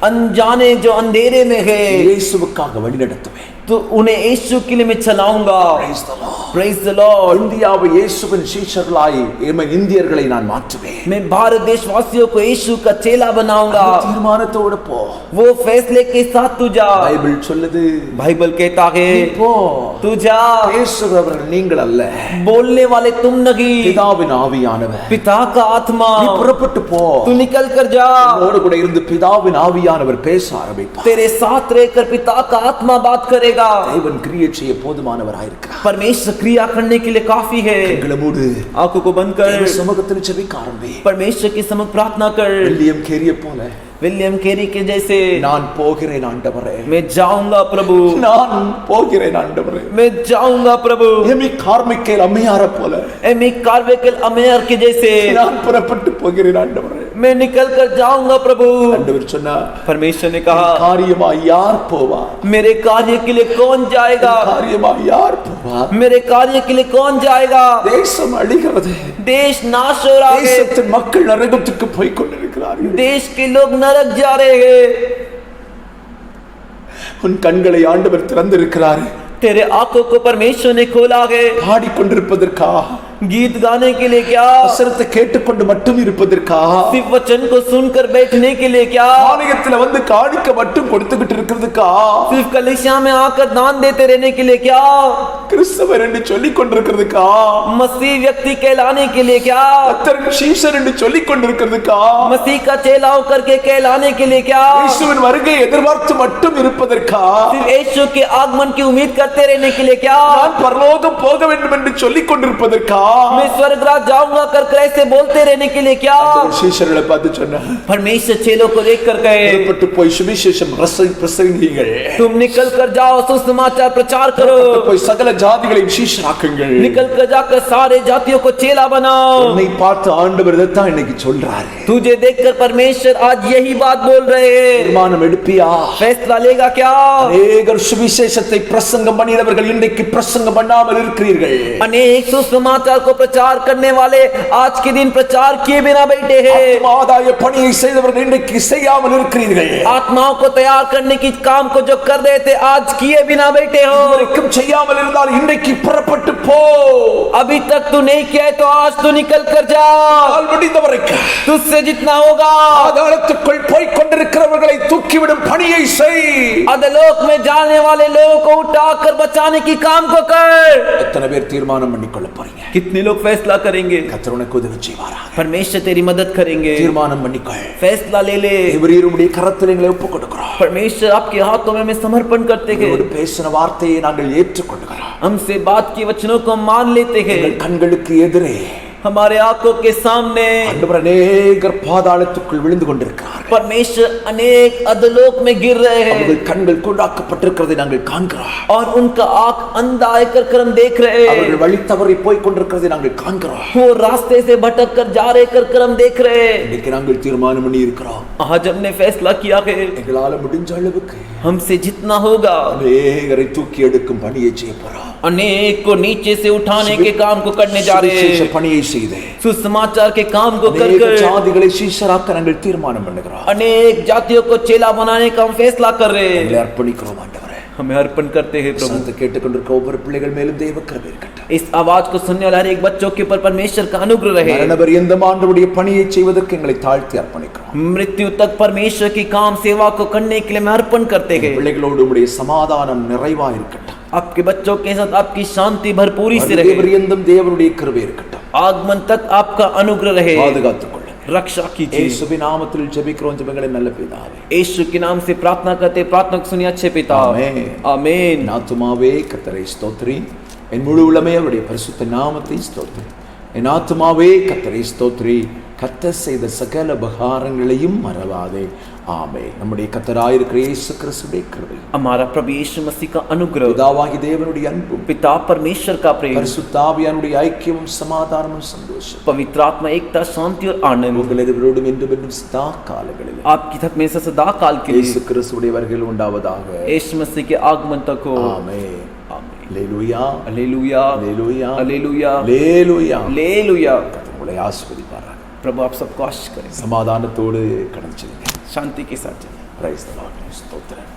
अनजाने जो अंधेरे में है, இயேசுவுக்காக வழிநடத்துவேன். तो उन्हें यीशु के लिए मैं चलाऊंगा। Praise the Lord. Praise the Lord। இந்தியாவை இயேசுவின் சீஷர்களாய் இந்தியர்களை நான் மாற்றுவேன். मैं भारत देशवासियों को यीशु का चेला बनाऊंगा। தீர்மானத்தோட போ. वो फैसले के साथ तू जा। பைபிள் சொல்லுது, बाइबल कहता है போ. तू जा। பேசுகிறவர்கள் நீங்கள் அல்ல, बोलने वाले तुम नहीं, பிதாவின் ஆவியானவர். पिता का आत्मा। நீ புறப்பட்டு போ. तू निकल कर जा। உன்னோடு கூட இருந்து பிதாவின் ஆவியானவர் பேச ஆரம்பிப்பார். तेरे साथ रहकर पिता का आत्मा बात करेगा। தேவன் கிரியை செய்ய போதுமானவராயிருக்கிறார். परमेश्वर क्रिया करने के लिए काफी है। எங்களை மூடு. आंखों को बंद कर தேவ சமூகத்தில் ஜெபிக்க ஆரம்பி. परमेश्वर के समक्ष प्रार्थना कर। வில்லியம் கேரிய போல विलियम कैरी के जैसे நான் போகிறேன் ஆண்டவரே, मैं जाऊंगा प्रभु, நான் போகிறேன் ஆண்டவரே. मैं जाऊंगा प्रभु। எமி கார்மிக்கேல் அம்மையார போல एमी कार्वेकल अमेयर के जैसे நான் புறப்பட்டு போகிறேன் ஆண்டவரே. मैं निकल कर जाऊंगा प्रभु। ஆண்டவர் சொன்னார், परमेश्वर ने कहा காரியமாய் யார் போவார்? मेरे कार्य के लिए कौन जाएगा? காரியமாய் யார் போவார்? मेरे कार्य के लिए कौन जाएगा? தேசம் அழிகிறது. देश नाश हो रहा है, தேசத்தின் மக்கள் நரகத்துக்கு போய் கொண்டிருக்கிறார்கள். देश के लोग नरक जा रहे हैं। உன் கண்களை ஆண்டவர் திறந்திருக்கிறார். तेरे आंखों को परमेश्वर ने खोला है। பாடிக்கொண்டிருப்பதற்கா? गीत गाने के लिए क्या? வசனத்தை கேட்டுக்கொண்டு மட்டும் இருப்பதற்கா? सिर्फ वचन को सुनकर बैठने के लिए क्या? ஆலயத்தில் வந்து காணிக்க மட்டும் கொடுத்துக்கிட்டு இருக்கிறதுக்கா? सिर्फ कलीसिया में आकर दान देते रहने के लिए क्या? கிறிஸ்தவர் என்று சொல்லிக் கொண்டிருக்கிறதுக்கா? मसीह व्यक्ति कहलाने के लिए क्या? கர்த்தருக்கு சீஷர் என்று சொல்லிக் கொண்டிருக்கிறதுக்கா? मसीह का चेला होकर के कहलाने के लिए क्या? இயேசுவின் வருகையை எதிர்பார்த்து மட்டும் இருப்பதற்கா? सिर्फ यीशु के आगमन की उम्मीद करते रहने के लिए क्या? நான் பரலோகம் போக வேண்டும் என்று சொல்லிக் கொண்டிருப்பதற்கா? मैं स्वर्गराज जाऊंगा कर ऐसे बोलते रहने के लिए क्या? சீஷர்களை பார்த்து சொன்னார், परमेश्वर चेलों को देख कर कहे, புறப்பட்டு போய் சுவிசேஷம் பிரசங்கியுங்கள். तुम निकल कर जाओ, सुसमाचार प्रचार करो, போய் சகல ஜாதிகளையும் சீஷராக்குங்கள். निकल कर जाकर सारे जातियों को चेला बनाओ। உன்னை பார்த்து ஆண்டவர் இதைத்தான் இன்னைக்கு சொல்றாரு. तुझे देखकर परमेश्वर आज यही बात बोल रहे हैं। தீர்மானம் எடுப்பியா? फैसला लेगा क्या? அநேகர் சுவிசேஷத்தை பிரசங்கம் பண்ணினவர்கள் இன்றைக்கு பிரசங்கம் பண்ணாமல் இருக்கிறீர்கள். अनेक सुसमाचार सुसमाचार को प्रचार करने वाले आज के दिन प्रचार किए बिना बैठे हैं। ஆதாய பணியை செய்தவர்கள் இன்றைக்கு செய்யாமல் இருக்கிறீர்கள். आत्माओं को तैयार करने की काम को जो कर रहे थे आज किए बिना बैठे हो। இதுவரைக்கும் செய்யாமல் இருந்தால் இன்றைக்கு புறப்பட்டு போ. अभी तक तू नहीं किया है तो आज तू निकल कर जा। ஆல் முடிந்த வரைக்கும் तुझसे जितना होगा ஆதாளத்துக்குள் போய் கொண்டிருக்கிறவர்களை தூக்கிவிடும் பணியை செய். अधोलोक में जाने वाले लोगों को उठाकर बचाने की काम को कर। எத்தனை பேர் தீர்மானம் பண்ணிக்கொள்ள போறீங்க? कितने लोग फैसला करेंगे? கர்த்தர் உனக்கு உதவி செய்வாராக. परमेश्वर तेरी मदद करेंगे। தீர்மானம் பண்ணிக்கொள். फैसला ले ले। எபிரேயருடைய கரத்தில் எங்களை ஒப்புக் கொடுக்கிறோம். परमेश्वर आपके हाथों में समर्पण करते हैं। உங்களோடு பேசின வார்த்தையை நாங்கள் ஏற்றுக்கொள்கிறோம். हमसे बात की वचनों को मान लेते हैं। எங்கள் கண்களுக்கு எதிரே हमारे आंखों के सामने ஆண்டவர் அநேகர் பாதாளத்துக்குள் விழுந்து கொண்டிருக்கிறார்கள். परमेश्वर अनेक अधोलोक में गिर रहे हैं அவர்கள் கண்கள் குருடாக்கப்பட்டிருக்கிறதை நாங்கள் காண்கிறோம். और उनका आंख अंधा कर हम देख रहे हैं। அவர்கள் வழி தவறி போய் கொண்டிருக்கிறதை நாங்கள் காண்கிறோம். वो रास्ते से भटक कर जा रहे कर हम देख रहे हैं। இன்னைக்கு நாங்கள் தீர்மானம் பண்ணி இருக்கிறோம். आज हमने फैसला किया है எங்களால முடிஞ்ச அளவுக்கு हमसे जितना होगा அநேகரை தூக்கி எடுக்கும் பணியை செய்ய போறோம். अनेक को नीचे से उठाने के काम को करने जा रहे சுவிசேஷ हैं। பணியை செய்து सुसमाचार के काम को कर அநேக कर ஜாதிகளை சீஷராக்க நாங்கள் தீர்மானம் பண்ணுகிறோம். अनेक जातियों को चेला बनाने का हम फैसला कर रहे எங்களை हैं। அர்ப்பணிக்கிறோம் ஆண்டவரே. हमें अर्पण करते हैं प्रभु। சத்தத்தை கேட்டுக்கொண்டிருக்க ஒவ்வொரு பிள்ளைகள் மேலும் தெய்வ கிருபை இருக்கட்டும். इस आवाज को सुनने वाले हर एक बच्चों के ऊपर परमेश्वर का अनुग्रह रहे। மரணவர் எந்த ஆண்டவருடைய பணியை செய்வதற்கு எங்களை தாழ்த்தி அர்ப்பணிக்கிறோம். मृत्यु तक परमेश्वर की काम सेवा को करने के लिए हम अर्पण करते हैं। பிள்ளைகளோடு உம்முடைய சமாதானம் நிறைவா இருக்கட்டும். आपके बच्चों के साथ आपकी शांति भरपूरी से रहे। தேவரியந்தம் தேவனுடைய கிருபை இருக்கட்டும். आगमन तक आपका अनुग्रह रहे। பாதுகாத்துக் கொள்ளுங்க. रक्षा कीजिए। இயேசுவின் நாமத்தில் ஜெபிக்கிறோம் ஜெபங்களை நல்ல பிதாவே. यीशु के नाम से प्रार्थना करते प्रार्थना को सुनिए अच्छे पिता। ஆமென். आमीन। என் ஆத்துமாவே கர்த்தரை ஸ்தோத்திரி. என் முழு உள்ளமே அவருடைய பரிசுத்த நாமத்தை ஸ்தோத்திரி. என் ஆத்துமாவே கர்த்தரை ஸ்தோத்திரி. கர்த்தர் செய்த சகல உபகாரங்களையும் மறவாதே. ஆமென். நம்முடைய கர்த்தராயிருக்கிற இயேசு கிறிஸ்துவின் கிருபை, हमारा प्रभु यीशु मसीह का अनुग्रह, பிதாவாகிய தேவனுடைய அன்பும் पिता परमेश्वर का प्रेम, பரிசுத்த ஆவியானுடைய ஐக்கியமும் சமாதானமும் சந்தோஷம் पवित्र आत्मा एकता शांति और आनंद உங்கள் இருவரோடும் என்றும் என்றும் சதா காலங்களில் आपकी तक में से सदा काल के இயேசு लिए கிறிஸ்துவுடைய வருகையில் உண்டாவதாக. यीशु मसीह के आगमन तक हो। ஆமென். आमीन। அல்லேலூயா. हालेलुया அல்லேலூயா. हालेलुया அல்லேலூயா. हालेलुया। கர்த்தர் உங்களை ஆசீர்வதிப்பாராக. प्रभु आप सबको आशीष करें। சமாதானத்தோடு கடந்து செல்லுங்க. शांति के साथ चलें। Price the Lord. ஸ்தோத்திரம்.